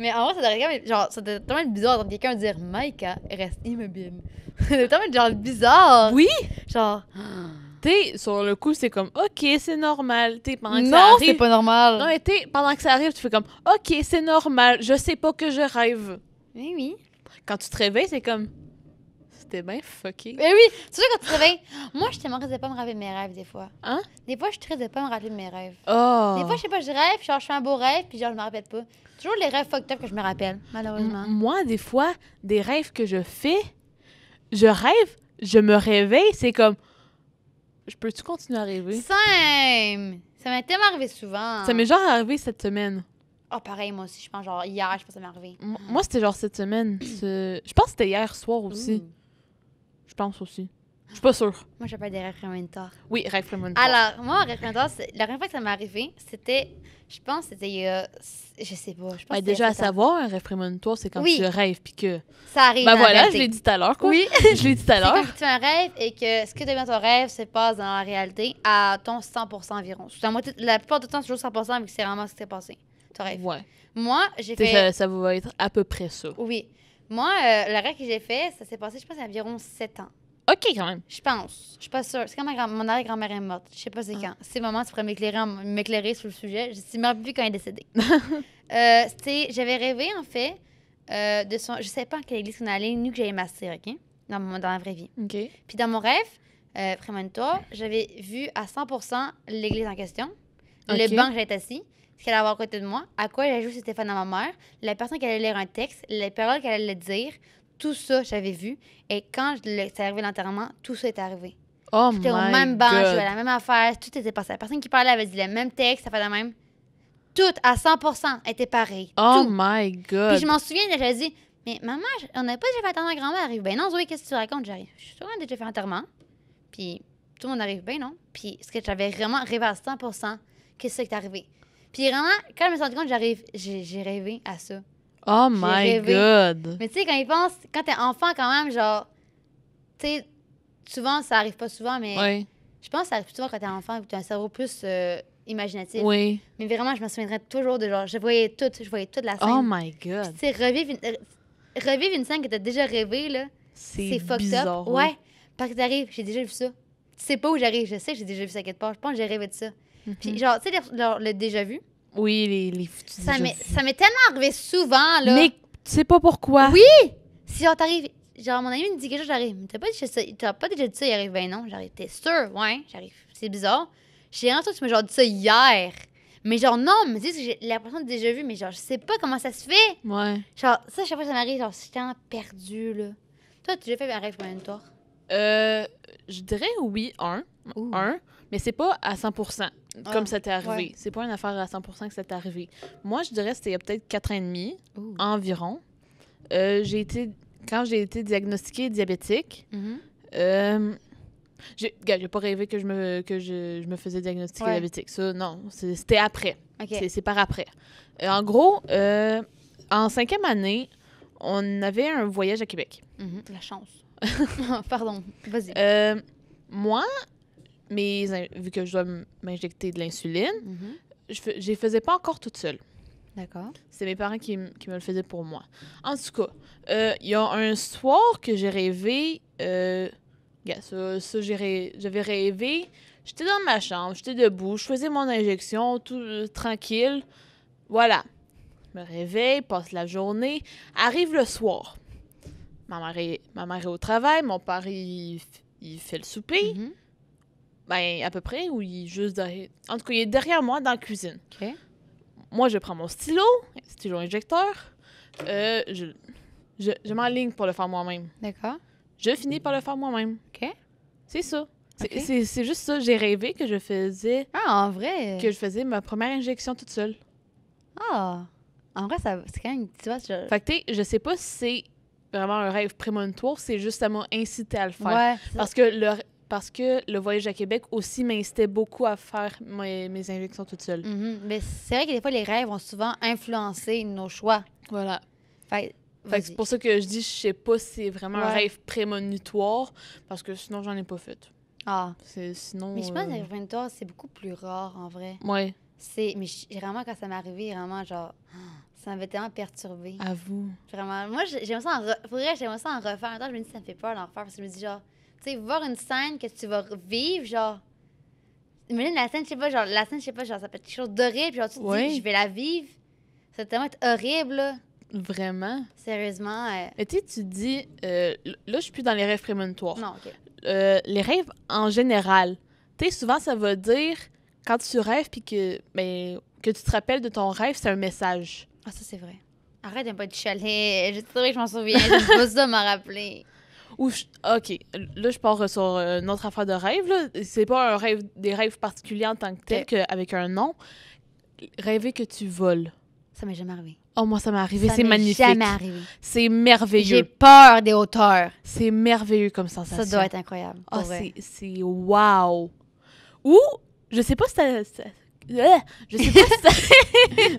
Mais en vrai, ça devrait quand même, genre, ça devrait tellement être bizarre d'entendre quelqu'un dire « Maïka reste immobile ». Ça devrait tellement être genre bizarre. Oui! Genre... T'sais, sur le coup, c'est comme, OK, c'est normal. T'sais, pendant que ça Non, arrive... c'est pas normal. Non, mais pendant que ça arrive, tu fais comme, OK, c'est normal. Je sais pas que je rêve. Oui, oui. Quand tu te réveilles, c'est comme, c'était bien fucké. Mais oui, tu sais, quand tu te réveilles, moi, je t'aimerais de pas me rappeler de mes rêves, des fois. Hein? Des fois, je suis triste de pas me rappeler de mes rêves. Oh! Des fois, je sais pas, je rêve, genre, je fais un beau rêve, puis genre, je me rappelle pas. Toujours les rêves fucked up que je me rappelle, malheureusement. Moi, des fois, des rêves que je fais, je rêve, je me réveille, c'est comme, je peux-tu continuer à rêver? Same! Ça m'est tellement arrivé souvent. Ça m'est genre arrivé cette semaine. Oh, pareil, moi aussi, je pense, genre, hier, je pense que ça m'est arrivé. Moi, c'était genre cette semaine. Je pense que c'était hier soir aussi. Ouh. Je pense aussi. Je suis pas sûre. Moi, j'appelle des rêves prémonitoires. Oui, rêve prémonitoire. Alors, moi, rêve prémonitoire, la première fois que ça m'est arrivé, c'était, je pense, c'était il y a, je sais pas, je pense que c'était Déjà, à 7 ans. savoir, un rêve prémonitoire, c'est quand Oui. tu rêves puis que... Ça arrive Ben dans la voilà, je réalité. l'ai dit tout à l'heure, quoi. Oui. Je l'ai dit tout à C'est quand l'heure. tu fais un rêve et que ce que tu as vu dans ton rêve se passe dans la réalité à ton 100% environ. La plupart du temps, c'est toujours 100% vu que c'est vraiment ce qui s'est passé. Ton rêve. Ouais. Moi, j'ai T'sais, fait... ça va être à peu près ça. Oui. Moi, le rêve que j'ai fait, ça s'est passé, je pense, à environ 7 ans. OK, quand même. Je pense. Je suis pas sûre. C'est quand mon arrière-grand-mère est morte. Je sais pas c'est quand. C'est le moment, tu pourrais m'éclairer sur le sujet. Je ne me rappelle plus quand elle est décédée. J'avais rêvé, en fait, de son... Je sais pas à quelle église on allait, ni que j'allais masser, OK? Dans la vraie vie. OK. Puis dans mon rêve, prémonitoire, j'avais vu à 100% l'église en question, le Ok. banc que j'étais assis, ce qu'elle allait avoir à côté de moi, à quoi elle allait jouer Stéphane à ma mère, la personne qui allait lire un texte, les paroles qu'elle allait dire, tout ça, j'avais vu. Et quand c'est arrivé l'enterrement, tout ça est arrivé. Oh my J'étais au même banc, je God. jouais la même affaire, tout était passé. La personne qui parlait avait dit le même texte, ça fait la même. Tout, à 100%, était pareil. Oh Tout. my God. Puis je m'en souviens, j'avais dit, mais maman, on n'a pas déjà fait enterrement de grand-mère. Arrive, ben non, Zoé, qu'est-ce que tu racontes? J'arrive. Je suis sûre qu'on a déjà fait enterrement. Puis tout le monde arrive, ben non. Puis ce que j'avais vraiment rêvé à 100%, que c'est ça qui est arrivé. Puis vraiment, quand je me suis rendu compte, j'ai rêvé à ça. Oh J'ai my rêvé. God. Mais tu sais, quand ils pensent, quand t'es enfant quand même, genre, tu sais, souvent, ça arrive pas souvent, mais Oui. je pense que ça arrive souvent quand t'es enfant et que t'as un cerveau plus imaginatif. Oui. Mais vraiment, je me souviendrai toujours de genre, je voyais toute la scène. Oh my God. Tu sais, revivre une scène que t'as déjà rêvée, là, c'est fucked bizarre. up. Ouais, parce que t'arrives, j'ai déjà vu ça. Tu sais pas où j'arrive, je sais que j'ai déjà vu ça quelque part. Je pense que j'ai rêvé de ça. Puis genre, tu sais, le déjà vu, Oui, les foutus ça déjà m'est vus. tellement arrivé souvent, là. Mais tu sais pas pourquoi. Oui! Si genre t'arrives, genre mon ami me dit quelque chose, j'arrive. T'as pas déjà dit ça, il arrive, ben non, j'arrive. T'es sûr? Ouais, j'arrive. C'est bizarre. J'ai l'impression que tu m'as genre dit ça hier. Mais genre non, mais tu sais, j'ai l'impression de déjà vu, mais genre je sais pas comment ça se fait. Ouais. Genre, ça, chaque fois que ça m'arrive, genre, je suis tellement perdue, là. Toi, tu as déjà fait un rêve prémonitoire? Je dirais oui, un, mais c'est pas à 100%, comme ça t'est arrivé. ouais. C'est pas une affaire à 100% que ça t'est arrivé. Moi, je dirais que c'était il y a peut-être 4 ans et demi, Ouh. environ. Quand j'ai été diagnostiquée diabétique, Mhm. j'ai pas rêvé que je me faisais diagnostiquer Ouais. diabétique. Ça, non, c'était après. OK. C'est par après. En gros, en 5e année, on avait un voyage à Québec. Mhm. La chance. Pardon, vas-y. Moi, vu que je dois m'injecter de l'insuline, Mhm. je les faisais pas encore toute seule. D'accord. C'est mes parents qui me le faisaient pour moi. En tout cas, il y a un soir que j'ai rêvé... j'avais rêvé. J'étais dans ma chambre, j'étais debout, je faisais mon injection, tout tranquille. Voilà. Je me réveille, passe la journée. Arrive le soir. Ma mère est au travail, mon père, il fait le souper. Mhm. Ben, à peu près, ou il est juste derrière... En tout cas, il est derrière moi dans la cuisine. OK. Moi, je prends mon stylo injecteur. Je m'enligne pour le faire moi-même. D'accord. Je finis par le faire moi-même. OK. C'est ça. Ok. C'est juste ça. J'ai rêvé que je faisais Ah, en vrai? ma première injection toute seule. Ah. En vrai, c'est quand même... Tu vois, Fait que, je sais pas si c'est vraiment un rêve prémonitoire, c'est juste ça m'a incité à le faire. Ouais. Parce que le voyage à Québec aussi m'incitait beaucoup à faire mes injections toute seule. Mhm. Mais c'est vrai que des fois, les rêves vont souvent influencer nos choix. Voilà. Fait Fait que vas-y. c'est pour ça que je dis, je sais pas si c'est vraiment un Ouais. rêve prémonitoire, parce que sinon, j'en ai pas fait. Ah. Sinon... Mais je pense que les rêves prémonitoires, c'est beaucoup plus rare, en vrai. Ouais. Mais vraiment, quand ça m'est arrivé, vraiment, genre... Ça m'avait tellement perturbée. Avoue. Vraiment. Moi, j'aimerais ça j'aimerais ça en refaire. En même temps, je me dis, ça me fait peur d'en refaire parce que je me dis, genre, tu sais, voir une scène que tu vas vivre, genre. Imagine la scène, je sais pas, genre, ça peut être quelque chose d'horrible, puis genre, tu te dis, je vais la vivre. Ça va tellement être horrible, là. Vraiment. Sérieusement. Et tu dis, là, je suis plus dans les rêves prémonitoires. Non, OK. Les rêves en général. Tu sais, souvent, ça veut dire, quand tu rêves puis que tu te rappelles de ton rêve, c'est un message. Ah, ça, c'est vrai. Arrête de pas être chalet. C'est vrai que je m'en souviens. Je pas ça m'en rappeler. OK. Là, je pars sur une autre affaire de rêve. Là. C'est pas un rêve, des rêves particuliers en tant que tel, avec un nom. Rêver que tu voles. Ça m'est jamais arrivé. Oh, moi, ça m'est arrivé. Ça C'est m'est magnifique. jamais arrivé. C'est merveilleux. J'ai peur des hauteurs. C'est merveilleux comme sensation. Ça doit être incroyable. Ah, c'est wow. Ou, je sais pas si je sais pas si ça...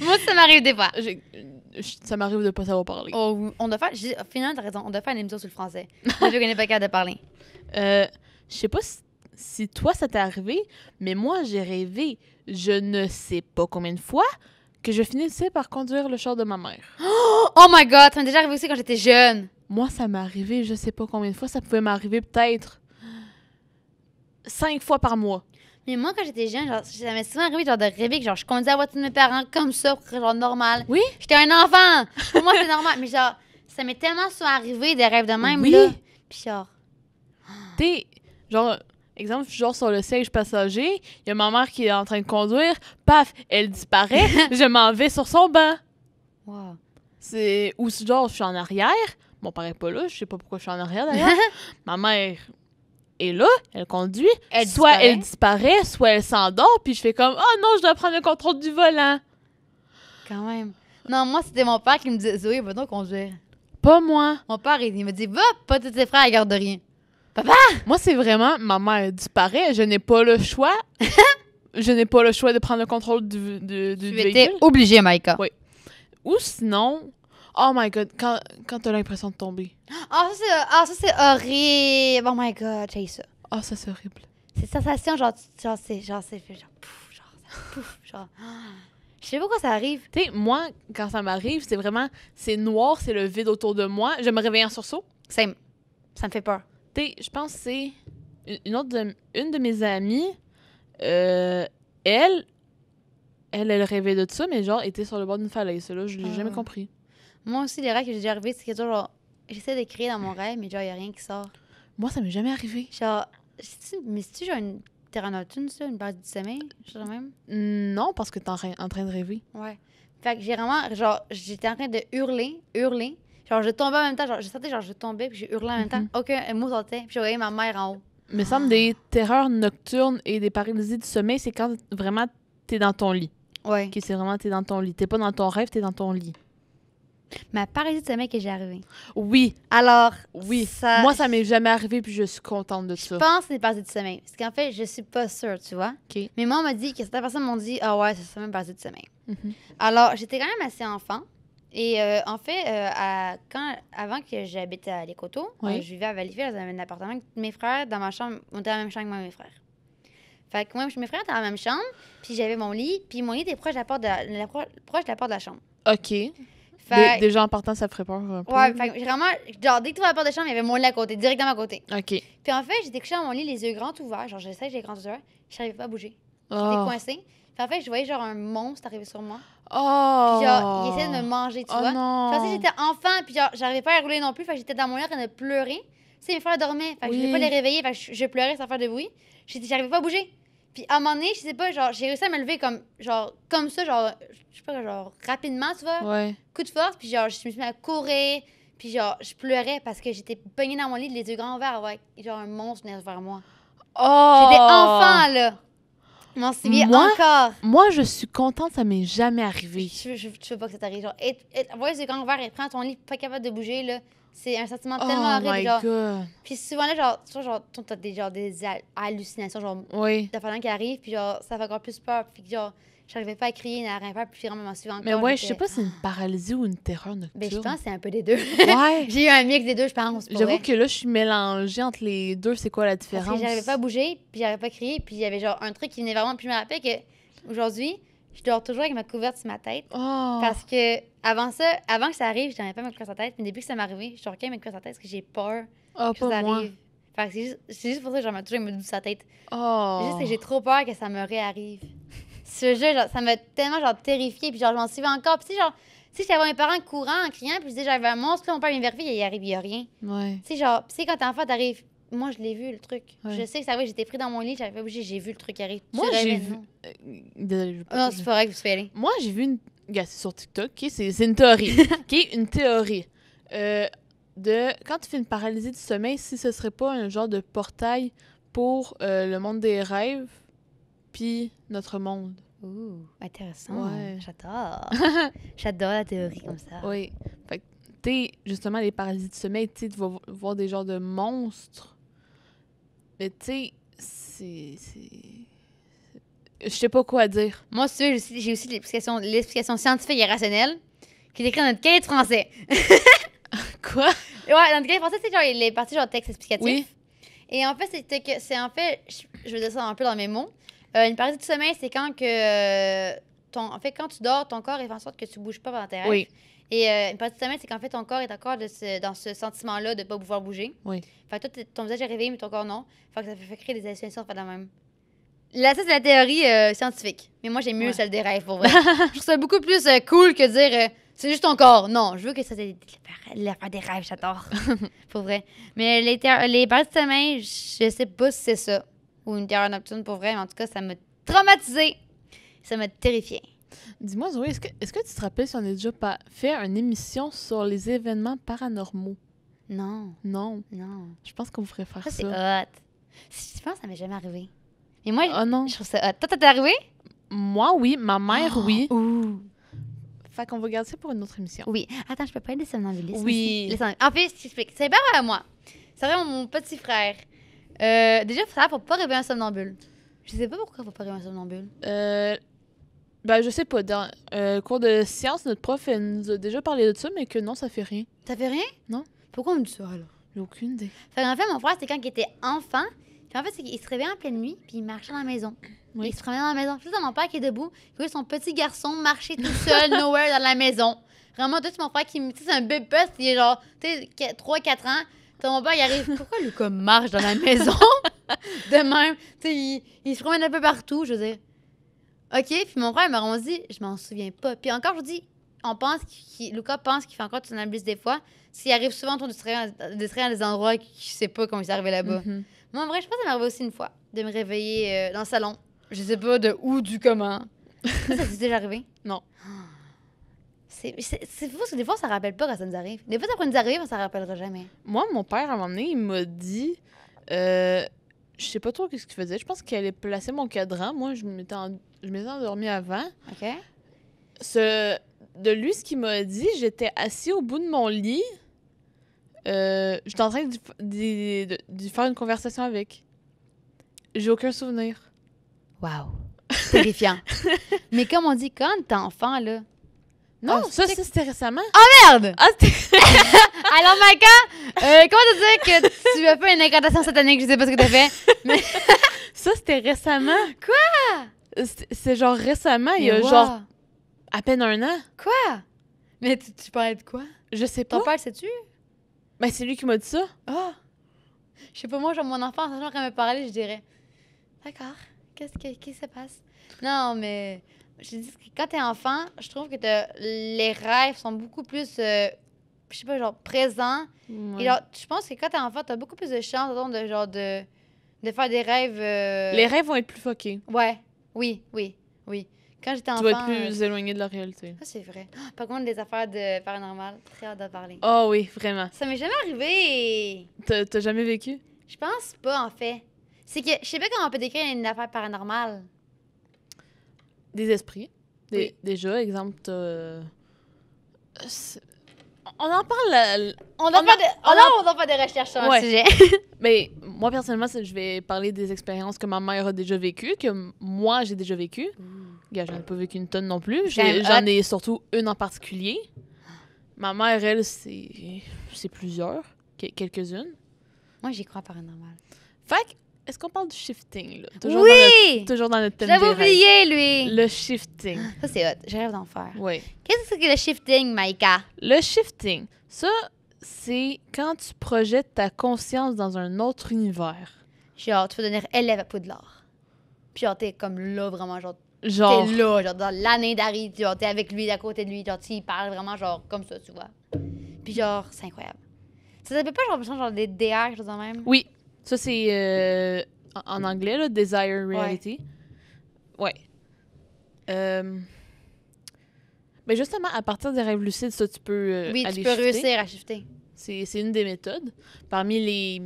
Moi, ça m'arrive des fois. Ça m'arrive de pas savoir parler. Oh, on doit faire... Finalement, t'as raison. On doit faire une émission sur le français. Moi, je connais pas capable de parler. Je sais pas si toi, ça t'est arrivé, mais moi, j'ai rêvé, je ne sais pas combien de fois, que je finissais par conduire le char de ma mère. Oh my God! Ça m'est déjà arrivé aussi quand j'étais jeune. Moi, ça m'est arrivé, je sais pas combien de fois. Ça pouvait m'arriver peut-être 5 fois par mois. Mais moi, quand j'étais jeune, genre, ça m'est souvent arrivé genre, de rêver que genre, je conduisais la voiture de mes parents comme ça, genre normal. Oui? J'étais un enfant! Pour moi, c'est normal. Mais genre, ça m'est tellement souvent arrivé des rêves de même, Oui. là. Puis genre... T'es, genre, exemple, genre sur le siège passager, il y a ma mère qui est en train de conduire, paf, elle disparaît, je m'en vais sur son banc. Wow. Ou genre, je suis en arrière, mon père est pas là, je sais pas pourquoi je suis en arrière d'ailleurs. Ma mère est là, elle conduit, soit elle disparaît, soit elle s'endort, puis je fais comme, oh non, je dois prendre le contrôle du volant. Quand même. Non, moi, c'était mon père qui me disait, Zoé, va donc conduire. Pas moi. Mon père, il me dit, va, pas tous tes frères à la garderie. Papa! Moi, c'est vraiment, ma mère disparaît, je n'ai pas le choix. Je n'ai pas le choix de prendre le contrôle du véhicule. Tu étais obligée, Maïka. Oui. Ou sinon, oh my God, quand t'as l'impression de tomber. Ah, ça, c'est horrible. Oh my God, j'ai ça. Ah, ça, c'est horrible. Cette sensation, genre, pouf, genre. Je sais pas pourquoi ça arrive. Tu sais, moi, quand ça m'arrive, c'est vraiment, c'est noir, c'est le vide autour de moi. Je me réveille en sursaut. Ça me fait peur. Tu sais, je pense que c'est une de mes amies, elle rêvait de ça, mais genre, était sur le bord d'une falaise. Là, je l'ai jamais compris. Moi aussi, les rêves que j'ai déjà arrivés, c'est que genre, j'essaie de crier dans mon rêve, mais genre, il n'y a rien qui sort. Moi, ça m'est jamais arrivé. Genre, c'est-tu genre une terre nocturne, ça, une base du sommeil, genre même? Non, parce que t'es en train de rêver. Ouais. Fait que j'ai vraiment, genre, j'étais en train de hurler. Genre, je tombais en même temps, genre, je sentais, genre, je tombais, puis je hurlais en même temps. Aucun mot sortait, puis je voyais ma mère en haut. Il me semble des terreurs nocturnes et des paralysies du sommeil, c'est quand vraiment t'es dans ton lit. Ouais. Okay, c'est vraiment t'es dans ton lit. T'es pas dans ton rêve, t'es dans ton lit. Ma paralysie de sommeil que j'ai arrivée. Oui. Alors, oui. Moi, ça m'est jamais arrivé, puis je suis contente de ça. Je pense que c'est une paralysie du sommeil. Parce qu'en fait, je suis pas sûre, tu vois. OK. Mais moi, on m'a dit que certaines personnes m'ont dit, ah ouais, c'est même une paralysie du sommeil. Alors, j'étais quand même assez enfant. Et en fait, avant que j'habite à Les Coteaux, je vivais à Valleyfield dans un appartement avec mes frères dans ma chambre. On était dans la même chambre que moi et mes frères. Fait que moi et mes frères étaient dans la même chambre, puis j'avais mon lit, puis mon lit était proche de la porte de la chambre. OK. Déjà en partant, ça ferait peur un peu. Ouais, fait que vraiment, genre, dès que tu vois la porte de chambre, il y avait mon lit à côté, directement à côté. OK. Puis en fait, j'étais couchée dans mon lit, les yeux grands ouverts, genre, j'essaie, j'ai les grands ouverts, je n'arrivais pas à bouger. J'étais coincée. Puis en fait, je voyais genre un monstre arriver sur moi. Oh! Puis genre, il essayait de me manger, tu vois. Non. Je pensais que j'étais enfant, puis genre, j'arrivais pas à rouler non plus, fait que j'étais dans mon lit en train de pleurer. Tu sais, mes frères dormaient, fait que je voulais pas les réveiller, fait que je pleurais sans faire de bruit. J'arrivais pas à bouger. Puis à un moment donné, je sais pas, genre, j'ai réussi à me lever comme ça, genre, je sais pas, genre, rapidement, tu vois. Ouais. Coup de force, puis genre, je me suis mis à courir, puis genre, je pleurais parce que j'étais pognée dans mon lit, les yeux grands ouverts, avec genre un monstre venait vers moi. Oh! J'étais enfant, là. Je m'en souviens encore. Moi, je suis contente, ça m'est jamais arrivé. Je veux pas que ça t'arrive. Genre, avoir les yeux grands ouverts et prendre ton lit, pas capable de bouger, là. C'est un sentiment tellement horrible. Oh my God. Puis souvent, là, genre, t'as des hallucinations, genre, de pendant qui arrivent, puis genre, ça fait encore plus peur. Puis genre, j'arrivais pas à crier, à rien faire, puis vraiment, m'en suivant encore. Mais ouais, je sais pas si c'est une paralysie ou une terreur nocturne. Ben, je pense que c'est un peu des deux. Ouais. J'ai eu un mix des deux, je pense. J'avoue que là, je suis mélangée entre les deux. C'est quoi la différence? Parce que j'arrivais pas à bouger, puis j'arrivais pas à crier, puis il y avait genre un truc qui venait vraiment. Puis je me rappelle qu'aujourd'hui, je dors toujours avec ma couverte sur ma tête. Oh. Parce que avant que ça arrive, je dormais pas avec ma couverte sur la tête. Mais depuis que ça m'est arrivé, je dors quand même avec ma couverte sur la tête parce que j'ai peur Oh, que pas ça moi. arrive. Fait que c'est juste pour ça que je dors toujours avec ma douce sur la tête. Oh. C'est juste que j'ai trop peur que ça me réarrive. Ce jeu, genre, ça m'a tellement genre terrifiée. Puis genre, je m'en souviens encore. Puis tu sais, genre, j'allais voir mes parents courant, en criant. Puis je disais, j'avais un monstre. Puis là, mon père vient vérifier, il y a rien. Ouais. Tu sais, genre, tu sais, quand t'es enfant, t'arrives. Moi, je l'ai vu, le truc. Ouais. Je sais que ça va, j'étais pris dans mon lit, j'avais pas bougé, j'ai vu le truc arriver. Moi, Tu j'ai rêvais, vu. non? Désolée, je veux pas. Non, c'est pas vrai que vous soyez allé. Moi, j'ai vu une. Regarde, c'est sur TikTok, ok? C'est une théorie. Ok? Une théorie. Quand tu fais une paralysie du sommeil, si ce serait pas un genre de portail pour le monde des rêves, puis notre monde. Ouh, intéressant. Ouais. J'adore. J'adore la théorie comme ça. Oui. Fait que, tu sais, justement, les paralysies du sommeil, tu sais, tu vas voir des genres de monstres. Mais, tu sais, c'est. Je sais pas quoi dire. Moi, si tu veux, j'ai aussi l'explication scientifique et rationnelle qui est écrite dans notre cahier de français. Quoi? Ouais, dans notre cahier de français, c'est genre les parties genre texte explicatif. Oui. Et en fait, je vais dire ça un peu dans mes mots. Une paralysie du sommeil, c'est quand que quand tu dors, ton corps fait en sorte que tu bouges pas pendant tes rêves. Oui. Et une paralysie du sommeil, c'est qu'en fait, ton corps est encore dans ce sentiment-là de pas pouvoir bouger. Oui. Fait que toi, ton visage est réveillé, mais ton corps non. Fait que ça fait créer des hallucinations, fait la même. Là, ça, c'est la théorie scientifique. Mais moi, j'aime mieux celle des rêves, pour vrai. Je trouve ça beaucoup plus cool que dire c'est juste ton corps. Non, je veux que ça soit l'affaire des rêves, j'adore. Pour vrai. Mais les paralysies de sommeil, je sais pas si c'est ça. Ou une terreur nocturne, pour vrai. Mais en tout cas, ça m'a traumatisée. Ça m'a terrifiée. Dis-moi, Zoé, est-ce que tu te rappelles si on a déjà fait une émission sur les événements paranormaux? Non, Non. non. Je pense qu'on pourrait faire Ça, c'est ça. hot. Je pense que ça m'est jamais arrivé. Mais moi, Ah non. je trouve ça hot. Toi, t'es arrivé? Moi, oui. Ma mère, oui. Ouh. Fait qu'on va garder ça pour une autre émission. Oui. Attends, je peux pas être des somnambulistes. Oui. aussi? En fait, je t'explique. C'est pas à moi. C'est vraiment mon petit frère. Déjà, il faut pas rêver un somnambule. Je sais pas pourquoi il faut pas rêver un somnambule. Ben, je sais pas. Dans cours de sciences, notre prof, elle nous a déjà parlé de ça, mais que non, ça fait rien. Ça fait rien? Non. Pourquoi on me dit ça, alors? J'ai aucune idée. En fait, mon frère, c'était quand il était enfant. Puis en fait, c'est qu'il se réveillait en pleine nuit, puis il marchait dans la maison. Oui. Il se promenait dans la maison. Puis là, mon père qui est debout, il voyait son petit garçon marcher tout seul, nowhere, dans la maison. Vraiment, toi, c'est mon frère qui... Tu sais, c'est un bébé puss, il est genre, tu sais, 3-4 ans. Puis mon père, il arrive, pourquoi Lucas marche dans la maison? De même. Tu sais, il se promène un peu partout, je veux dire. OK, puis mon frère, on se dit, je m'en souviens pas. Puis encore, je vous dis, Lucas pense qu'il fait encore du somnambulisme des fois. S'il arrive souvent de se à des endroits qu'il sait pas comment il s'est arrivé là-bas. Mhm. Moi, en vrai, je pense que ça m'est arrivé aussi une fois, de me réveiller dans le salon. Je sais pas de où, du comment. Ça t'est déjà arrivé? Non. C'est fou parce que des fois, ça rappelle pas quand ça nous arrive. Des fois, ça pourrait nous arriver, mais ça rappellera jamais. Moi, mon père, à un moment donné, il m'a dit... je sais pas trop ce qu'il faisait. Je pense qu'il allait placer mon cadran. Moi, je m'étais endormie avant. OK? De lui, ce qu'il m'a dit, j'étais assis au bout de mon lit. J'étais en train de faire une conversation avec. J'ai aucun souvenir. Wow. Terrifiant. Mais comme on dit, quand t'es enfant, là... Non, Ah, ça c'était récemment. Merde! Ah, c'était... Alors, Maca, comment te dire que tu as fait une incantation satanique? Je sais pas ce que t'as fait. Mais... Ça, c'était récemment. Quoi? C'est genre récemment, il y a wow. genre à peine 1 an. Quoi? Mais tu parlais de quoi? Je sais pas. Ton père, sais-tu? Ben, c'est lui qui m'a dit ça. Ah! Je sais pas, moi, genre, mon enfant, quand elle me parlait, je dirais, d'accord, qu'est-ce qui se passe? Non, mais je dis que quand t'es enfant, je trouve que les rêves sont beaucoup plus, je sais pas, genre, présents. Ouais. Et genre, je pense que quand t'es enfant, t'as beaucoup plus de chance, de genre, de faire des rêves... Les rêves vont être plus fuckés. Ouais, oui. Quand j'étais enfant... Tu vas être plus éloigné de la réalité. Ça, c'est vrai. Par contre, des affaires de paranormal, très hâte de parler. Oh oui, vraiment. Ça m'est jamais arrivé! T'as jamais vécu? Je pense pas, en fait. C'est que je sais pas comment on peut décrire une affaire paranormale. Des esprits. Oui. Déjà, exemple, on en parle... On doit faire des recherches sur Ouais. un sujet. Mais moi, personnellement, je vais parler des expériences que ma mère a déjà vécues, que moi, j'ai déjà vécues. Regarde, j'en ai pas vécu une tonne non plus. J'en ai surtout une en particulier. Ma mère, elle, c'est plusieurs. Quelques-unes. Moi, j'y crois paranormal. Fait que est-ce qu'on parle du shifting, là? Oui! Toujours dans notre thème J'avais des oublié, lui! rêves. Le shifting. Ça, c'est hot. Je rêve d'en faire. Oui. Qu'est-ce que c'est que le shifting, Maïka? Le shifting, ça, c'est quand tu projettes ta conscience dans un autre univers. Genre, tu vas devenir élève à Poudlard. Puis genre, t'es comme là, vraiment, genre, Genre, t'es là, genre, dans l'année d'Harry, genre, t'es avec lui, à côté de lui, genre, tu y parles vraiment, genre, comme ça, tu vois. Puis genre, c'est incroyable. Ça s'appelle pas, genre des DR, quelque chose de même? oui, ça, c'est en anglais, là, Desire Reality. Ouais. Mais justement, à partir des rêves lucides, ça, tu peux Oui, aller tu peux shifter. réussir à shifter. C'est une des méthodes. Parmi les...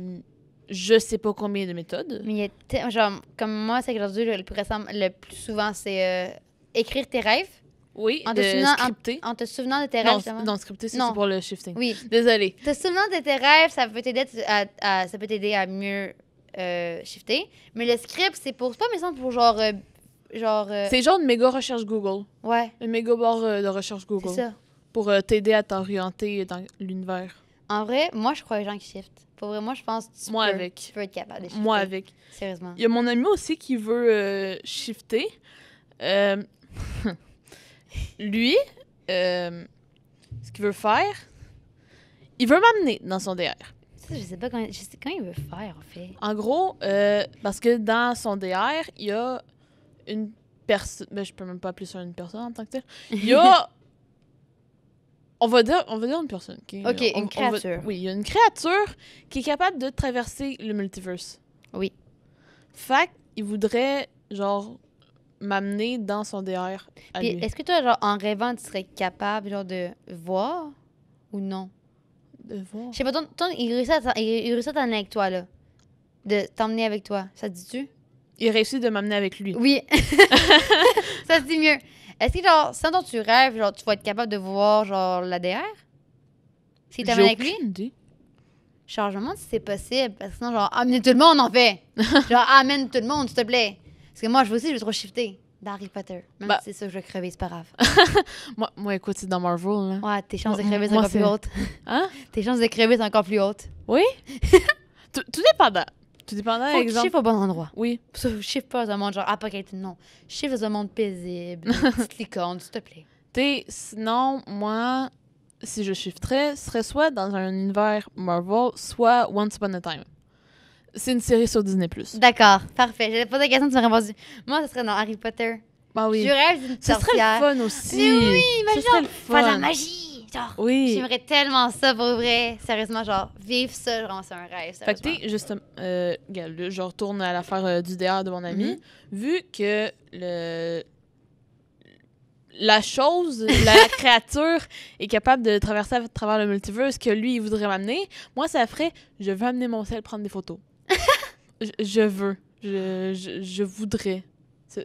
Je sais pas combien de méthodes. Mais il y a genre, comme moi, c'est que aujourd'hui, le plus souvent, c'est écrire tes rêves. Oui, En de te souvenant- scripter. En te souvenant de tes rêves, Non, justement. non, scripter, ça, Non. c'est pour le shifting. Oui. Désolée. Te souvenant de tes rêves, ça peut t'aider ça peut t'aider à mieux shifter. Mais le script, c'est pas mais pour genre... C'est genre une méga recherche Google. ouais, Une méga barre de recherche c'est Google. ça. Pour t'aider à t'orienter dans l'univers. En vrai, moi, je crois aux gens qui shiftent. Pour vrai, moi, je pense que Moi tu avec. peux être capable de shifter. Moi avec. Sérieusement. Il y a mon ami aussi qui veut shifter. Lui, ce qu'il veut faire, il veut m'amener dans son DR. Ça, je sais pas quand il veut faire, en fait. En gros, parce que dans son DR, il y a une personne... Ben, je peux même pas appeler ça une personne en tant que tel. Il y a... on va dire une personne. OK, une créature. Oui, il y a une créature qui est capable de traverser le multiverse. Oui. Fait qu'il voudrait, genre, m'amener dans son DR à Puis, lui. est-ce que toi, genre, en rêvant, tu serais capable, genre, de voir ou non? De voir. Je sais pas, il réussit à t'emmener avec toi, là. De t'emmener avec toi. Ça te dit-tu? Il réussit de m'amener avec lui. Oui. Ça se dit mieux. Est-ce que, genre, si dont tu rêves, genre, tu vas être capable de voir, genre, la DR? S'il t'amène avec lui? Aucune idée. Genre, je me demande si c'est possible. Parce que sinon, genre, amener tout le monde, en fait. Genre, amène tout le monde, s'il te plaît. Parce que moi, je veux aussi, je veux trop shifter dans Harry Potter. Même Bah. si c'est ça que je vais crever, c'est pas grave. Moi, écoute, c'est dans Marvel, là. Ouais, tes chances de Moi, crever sont moi, encore plus c'est- hautes. Hein? Tes chances de crever sont encore plus hautes. Oui? Tout dépendant. Tout dépendant, Faut que tu exemple. chiffres au bon endroit. Oui. Ça, je chiffre pas dans un monde genre apocalyptique, non. Je chiffre dans un monde paisible, une petite licorne, s'il te plaît. Sinon, moi, si je shifterais, ce serait soit dans un univers Marvel, soit Once Upon a Time. C'est une série sur Disney+. D'accord, parfait. J'avais posé la question, tu m'as répondu. Moi, ça serait dans Harry Potter. Ah oui. Je rêve d'une Ce serait sorcière. le fun aussi. Mais oui, Ce imagine serait le faire de la fun. magie. Genre, Oui. j'aimerais tellement ça pour vrai. Sérieusement, genre, vivre ça, genre, c'est un rêve. Fait que Sérieusement. t'es justement, regarde, là, je retourne à l'affaire du DR de mon ami. Vu que la chose, la créature est capable de traverser à travers le multiverse que lui, il voudrait m'amener, moi, ça ferait, je veux amener mon sel prendre des photos. je veux. Je voudrais.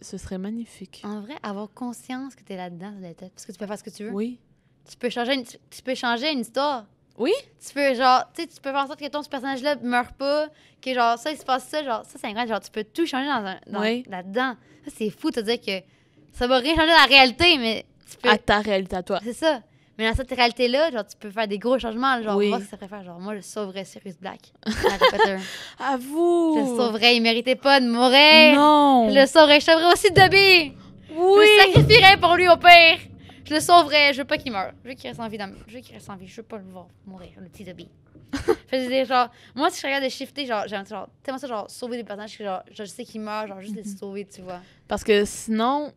Ce serait magnifique. En vrai, avoir conscience que t'es là-dedans, ça doit être... Parce que tu peux faire ce que tu veux. Oui. Tu peux changer une histoire. Oui? Tu peux, genre, tu sais, tu peux faire en sorte que ce personnage-là meure pas, que, genre, ça, il se passe ça, genre, ça, c'est incroyable. Genre, tu peux tout changer Oui. là-dedans. Ça, c'est fou de te dire que ça va rien changer dans la réalité, mais tu peux... À ta réalité, à toi. C'est ça. Mais dans cette réalité-là, genre, tu peux faire des gros changements. Genre, Oui. moi, ce que ça ferait faire, genre, moi, je sauverais Sirius Black. Harry Potter. À vous! Je le sauverais, il méritait pas de mourir. Non! Je le sauverais, je sauverais aussi Dobby. Oui! Je le sacrifierais pour lui au pire. Je le sauverais, je veux pas qu'il meure. Je veux qu'il reste en vie. Je veux pas le voir mourir, le petit Dobby. Fait que, genre, moi, si je regarde de shifter, genre, j'aime genre, tellement ça, genre, sauver des personnages que, genre, je sais qu'ils meurent, genre, juste les sauver, tu vois. Parce que sinon...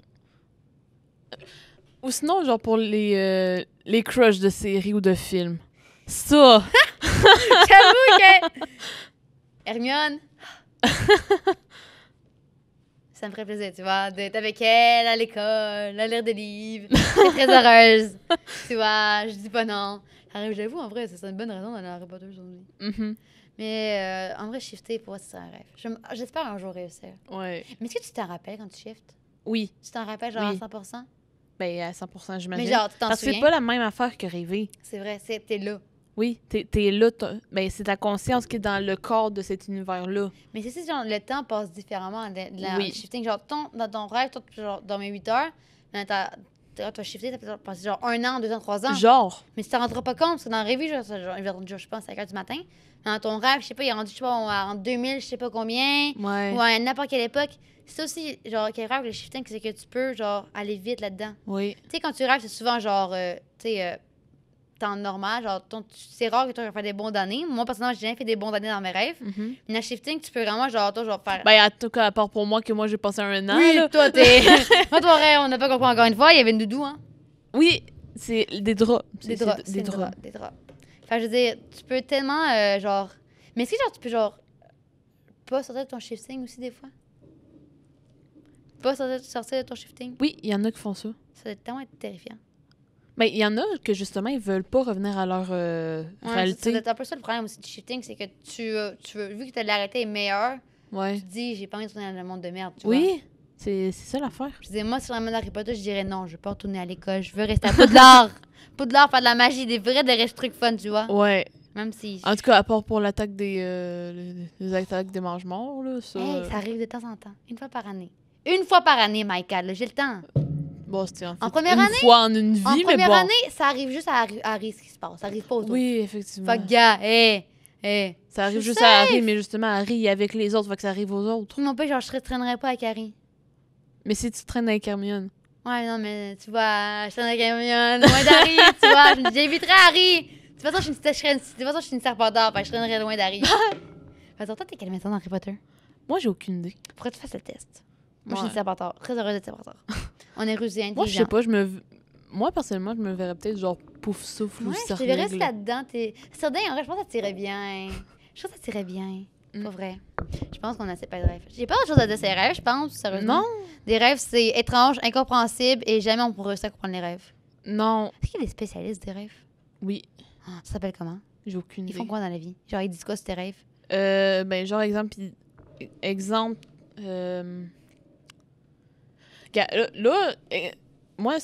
Ou sinon, genre, pour les crushs de séries ou de films. Ça! J'avoue que... Hermione... Ça me ferait plaisir, tu vois, d'être avec elle à l'école, à lire des livres. J'étais très heureuse. Tu vois, je dis pas non. J'avoue, en vrai, c'est une bonne raison d'aller à Harry Potter aujourd'hui. Mhm. Mais en vrai, shifter, pour moi, c'est un rêve. J'espère un jour réussir. Ouais. Mais est-ce que tu t'en rappelles quand tu shiftes? Oui. Tu t'en rappelles genre Oui. à 100%? Ben, à 100%, j'imagine. Mais genre, tu t'en Parce que c'est souviens? pas la même affaire que rêver. C'est vrai, t'es là. Oui, t'es là. Ben, c'est ta conscience qui est dans le corps de cet univers-là. Mais c'est ça, genre, le temps passe différemment de la Oui. shifting. Genre, dans ton rêve, toi, genre, dormir 8 heures, mais t'as shifté, ça peut passer genre 1 an, 2 ans, 3 ans. Genre. Mais tu t'en rendras pas compte, parce que dans la vraie vie, genre, il va être, je pense, 5 h du matin. Dans ton rêve, je sais pas, il est rendu, je sais pas, en 2000, je sais pas combien. Ouais. Ou à n'importe quelle époque. C'est aussi, genre, quel rêve, le shifting, c'est que tu peux, genre, aller vite là-dedans. Oui. Tu sais, quand tu rêves, c'est souvent, genre, tu sais, temps normal. Genre, c'est rare que tu vas faire des bons d'années. Moi, personnellement, j'ai jamais fait des bons d'années dans mes rêves. Mais dans shifting, tu peux vraiment, genre, toi, genre, faire. Ben, en tout cas, à part pour moi, que moi, j'ai passé un an. Oui, là. toi, t'es. Moi, ton rêve, on n'a pas compris encore une fois. Il y avait une doudou, hein. Oui, c'est des draps. Des draps. Des draps. Des draps. Enfin, je veux dire, tu peux tellement, genre. Mais est-ce que, genre, tu peux, genre, pas sortir de ton shifting aussi, des fois? Pas sortir de ton shifting? Oui, il y en a qui font ça. Ça doit tellement être terrifiant. Ben, il y en a que, justement, ils veulent pas revenir à leur réalité. Ça doit être un peu ça le problème aussi du shifting, c'est que tu veux, vu que ta l'arrêté est meilleure, Ouais. tu te dis, j'ai pas envie de retourner dans le monde de merde, tu vois. Oui, c'est ça l'affaire. Je disais, moi, sur la mode Harry Potter, je dirais non, je veux pas retourner à l'école, je veux rester à Poudlard. Poudlard, faire de la magie, des vrais trucs fun, tu vois. Ouais. Même si. En tout cas, à part pour l'attaque des attaques des mange-morts, là, ça... Hey, ça arrive de temps en temps. Une fois par année. Une fois par année, Michael, là, j'ai le temps. Bon, c'était en fait première une année? fois en une vie, En mais première bon. année, ça arrive juste à Harry, ce qui se passe. Ça arrive pas aux autres. Oui, effectivement. Fuck, gars, hey. Ça arrive Je juste suis à Harry, mais justement, Harry est avec les autres, fait que ça arrive aux autres. Mon père, genre, je traînerais pas avec Harry. Mais si tu traînes avec Hermione... Ouais, non, mais tu vois, je traîne avec Hermione, loin d'Harry, tu vois, j'éviterais Harry. De toute façon, je suis une serpentard, fait que je traînerais loin d'Harry. Attends, toi, t'es quelle maison dans Harry Potter? Moi, j'ai aucune idée. Pourquoi tu fasses le test? Moi, je suis Ouais. une serpentard. Très heureuse d'être serpentard. On est rusé, intelligent. Moi, je sais pas, Moi, personnellement, je me verrais peut-être genre pouf souffle ou Ouais, je te Serdaigle. verrais là-dedans. Serdaigle, en vrai, je pense que ça tirait bien. Je pense que ça tirait bien. Pas vrai. Je pense qu'on a assez pas de rêves. J'ai pas autre chose à dire ces rêves, je pense, sérieusement. Non, Des rêves, c'est étrange, incompréhensible et jamais on pourra réussir à comprendre les rêves. non, Est-ce qu'il y a des spécialistes des rêves? oui, Ça s'appelle comment? j'ai aucune Ils idée. font quoi dans la vie? Genre, ils disent quoi sur tes rêves? Ben, genre, exemple, là, moi,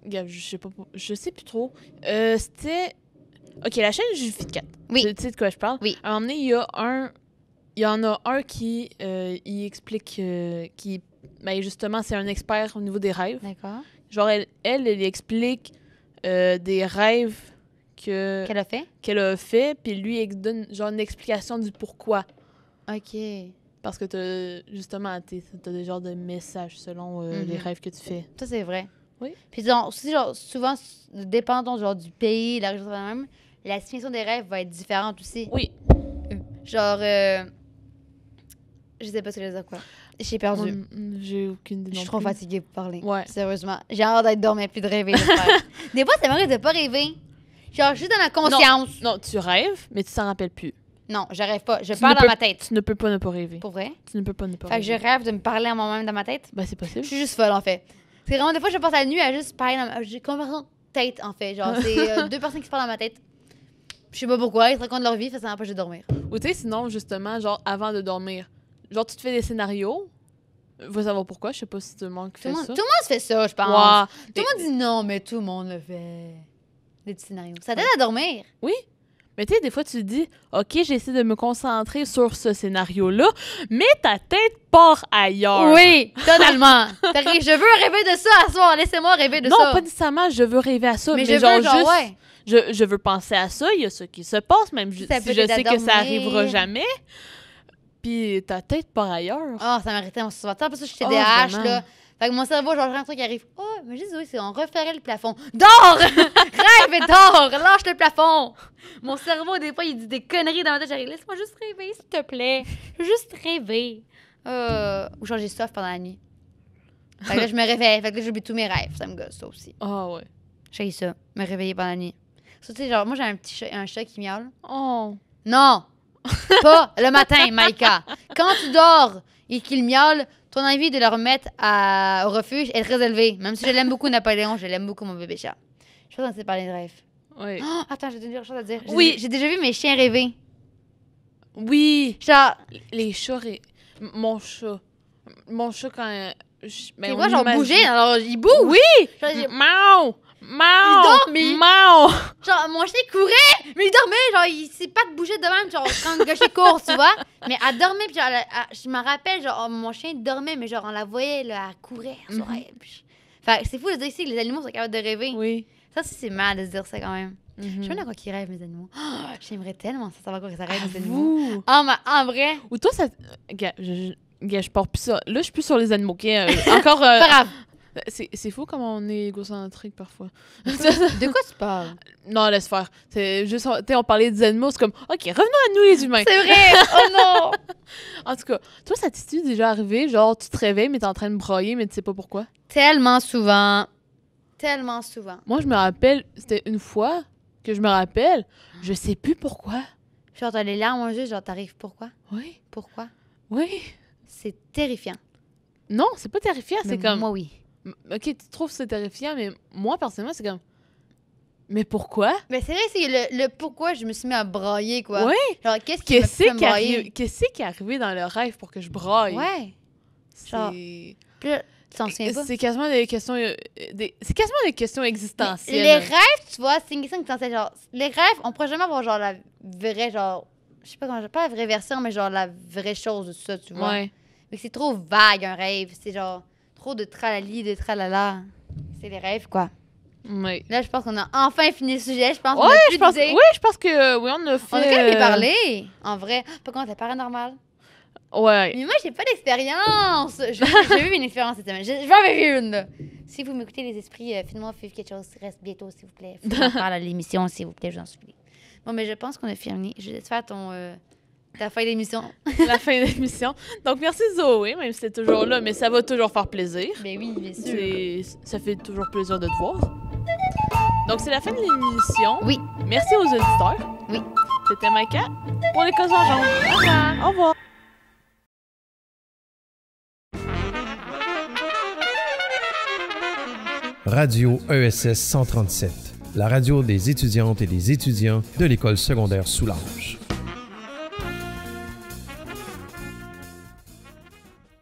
gars, je sais plus trop. C'était, ok, la chaîne Juffy 4. Oui. Tu sais de quoi je parle? Oui. À un moment donné, il y en a un qui, il explique, ben, justement, c'est un expert au niveau des rêves. D'accord. Genre, elle explique des rêves Qu'elle a fait? qu'elle a fait, puis lui, il donne genre une explication du pourquoi. OK. Parce que justement, t'as des genres de messages selon les rêves que tu fais. Ça, c'est vrai. Oui. Puis aussi, genre, souvent, dépendant genre, du pays, la région même, la signification des rêves va être différente aussi. Oui. Genre, je sais pas ce que je veux dire quoi. J'ai perdu. J'ai aucune idée. Je suis non trop plus. fatiguée pour parler. Ouais. Sérieusement. J'ai hâte d'être dormir puis de rêver. j'espère. Des fois, ça m'arrive de pas rêver. Genre, juste dans ma conscience. Non, tu rêves, mais tu t'en rappelles plus. Non, je rêve pas. Je Tu parle ne dans peux- ma tête. Tu ne peux pas ne pas rêver. Pour vrai? Tu ne peux pas ne pas Fait que je rêver. rêve de me parler à moi-même dans ma tête. Ben, c'est Je possible. suis juste folle, en fait. C'est vraiment, des fois, je passe la nuit à juste parler dans ma... J'ai conversation de tête, en fait. Genre, c'est 2 personnes qui se parlent dans ma tête. Je sais pas pourquoi, ils se racontent leur vie, ça m'empêche de dormir. Ou tu sais, sinon, justement, genre, avant de dormir, genre, tu te fais des scénarios. Va savoir pourquoi, je sais pas si tout le monde fait Tout le ça. monde se fait ça, je pense. Ouais. Tout le monde dit non, mais tout le monde le fait. Des petits scénarios. Ça t'aide à dormir. Oui. Mais tu sais, des fois, tu te dis, OK, j'essaie de me concentrer sur ce scénario-là, mais ta tête part ailleurs. Oui, totalement. Je veux rêver de ça à soir. Laissez-moi rêver de Non, ça. pas nécessairement, je veux rêver à ça, mais mais je genre veux, genre, juste, ouais. je veux penser à ça, il y a ce qui se passe, même Ça si peut je t'aider à sais que ça dormir. arrivera jamais. Puis ta tête part ailleurs. Ah, ça m'arrêtait mon souvent. Parce que je suis Oh, TDAH, vraiment. là. Fait que mon cerveau, genre, j'ai un truc qui arrive. Oh, mais juste, oui, c'est on referait le plafond. Dors! Rêve et dors! Lâche le plafond! Mon cerveau, des fois, il dit des conneries dans ma tête. J'arrive, laisse-moi juste rêver, s'il te plaît. Je veux juste rêver. Ou genre, j'ai soif pendant la nuit. Fait que là, je me réveille. Fait que là, j'oublie tous mes rêves. Ça me gosse, ça aussi. Ah ouais. J'ai ça, me réveiller pendant la nuit. Ça, tu sais, genre, moi, j'ai un chat qui miaule. Oh. Non! Pas le matin, Maïka. Quand tu dors et qu'il miaule, ton envie de le remettre au refuge est très élevée. Même si je l'aime beaucoup, Napoléon, je l'aime beaucoup, mon bébé chat. Je suis pas censée parler de rêve. Ouais. Oh, attends, j'ai une chose à dire. Oui. J'ai déjà vu mes chiens rêver. Oui. Genre, Les chats. Mon chat. Quand. tu vois, genre bouger, alors il bouge. Oui! Genre, j'ai- Mao! Il dort, mais- Mao! genre, mon chien courait, mais il dormait. Genre, il s'est pas de bouger de même, genre, quand le chien court, tu vois. Mais elle dormait, puis genre, je me rappelle, genre, mon chien dormait, mais genre, on la voyait, là, elle courait sur elle. Puis Fait que c'est fou de dire ici que les animaux sont capables de rêver. Oui. Ça, c'est mal de se dire ça quand même. Je Mhm. sais même à quoi qu'ils rêvent, mes animaux. Oh, j'aimerais tellement ça savoir à quoi ça rêve, mes animaux. Vous. En vrai, Ou toi, ça... Gars, je pars plus ça. Là, je suis plus sur les animaux, OK? Encore... pas grave. C'est fou comment on est égocentrique parfois. De quoi tu parles? Non, laisse faire. C'est juste... Tu sais, on parlait des animaux, c'est comme... OK, revenons à nous, les humains. C'est vrai! Oh non! En tout cas, toi, ça t'est déjà arrivé? Genre, tu te réveilles, mais t'es en train de brailler, mais tu sais pas pourquoi? Tellement souvent. Tellement souvent. Moi, je me rappelle... C'était une fois que je me rappelle. Je sais plus pourquoi. Genre, t'as les larmes aux yeux, genre, t'arrives pourquoi? Oui. Pourquoi? Oui. C'est terrifiant. Non, c'est pas terrifiant, Mais c'est comme... Moi, oui. OK, tu trouves que c'est terrifiant, mais moi, personnellement, c'est comme... Mais pourquoi? Mais c'est vrai, c'est le pourquoi je me suis mis à brailler, quoi. Oui. Genre, qu'est-ce qui m'a fait me brailler? Qu'est-ce qui est arrivé dans le rêve pour que je braille? Ouais. genre, C'est... Puis là, tu t'en souviens pas? C'est quasiment des questions... C'est quasiment des questions existentielles. Les rêves, tu vois, c'est une question que tu genre... Les rêves, on pourrait jamais avoir, genre, la vraie, genre... Je sais pas comment... Pas la vraie version, mais genre la vraie chose de tout ça, tu vois. Ouais. Mais c'est trop vague, un rêve. C'est genre trop de tralali, de tralala. C'est les rêves, quoi. Ouais. Là, je pense qu'on a enfin fini le sujet. Je pense qu'on Ouais, a plus je pense, d'idées. oui, je pense que... Oui, on a fait... On a quand même parlé, en vrai. Pas comment t'es paranormal. Ouais. Mais moi, j'ai pas d'expérience. J'ai eu une expérience cette semaine. J'en ai vu une, là. Si vous m'écoutez, les esprits, faites-moi vivre quelque chose. Reste bientôt, s'il vous plaît. Faut qu'on parle à l'émission, s'il vous plaît, je vous en supplie. Bon, mais je pense qu'on a fini. Je vais te faire ta fin d'émission. La fin d'émission. Donc, merci Zoé, même si c'est toujours là, mais ça va toujours faire plaisir. Ben oui, bien sûr. Ça fait toujours plaisir de te voir. Donc, c'est la fin de l'émission. Oui. Merci aux auditeurs. Oui. C'était Maïka pour les causes en jaune. Au revoir. Au revoir. Radio ESS 137, la radio des étudiantes et des étudiants de l'école secondaire Soulages.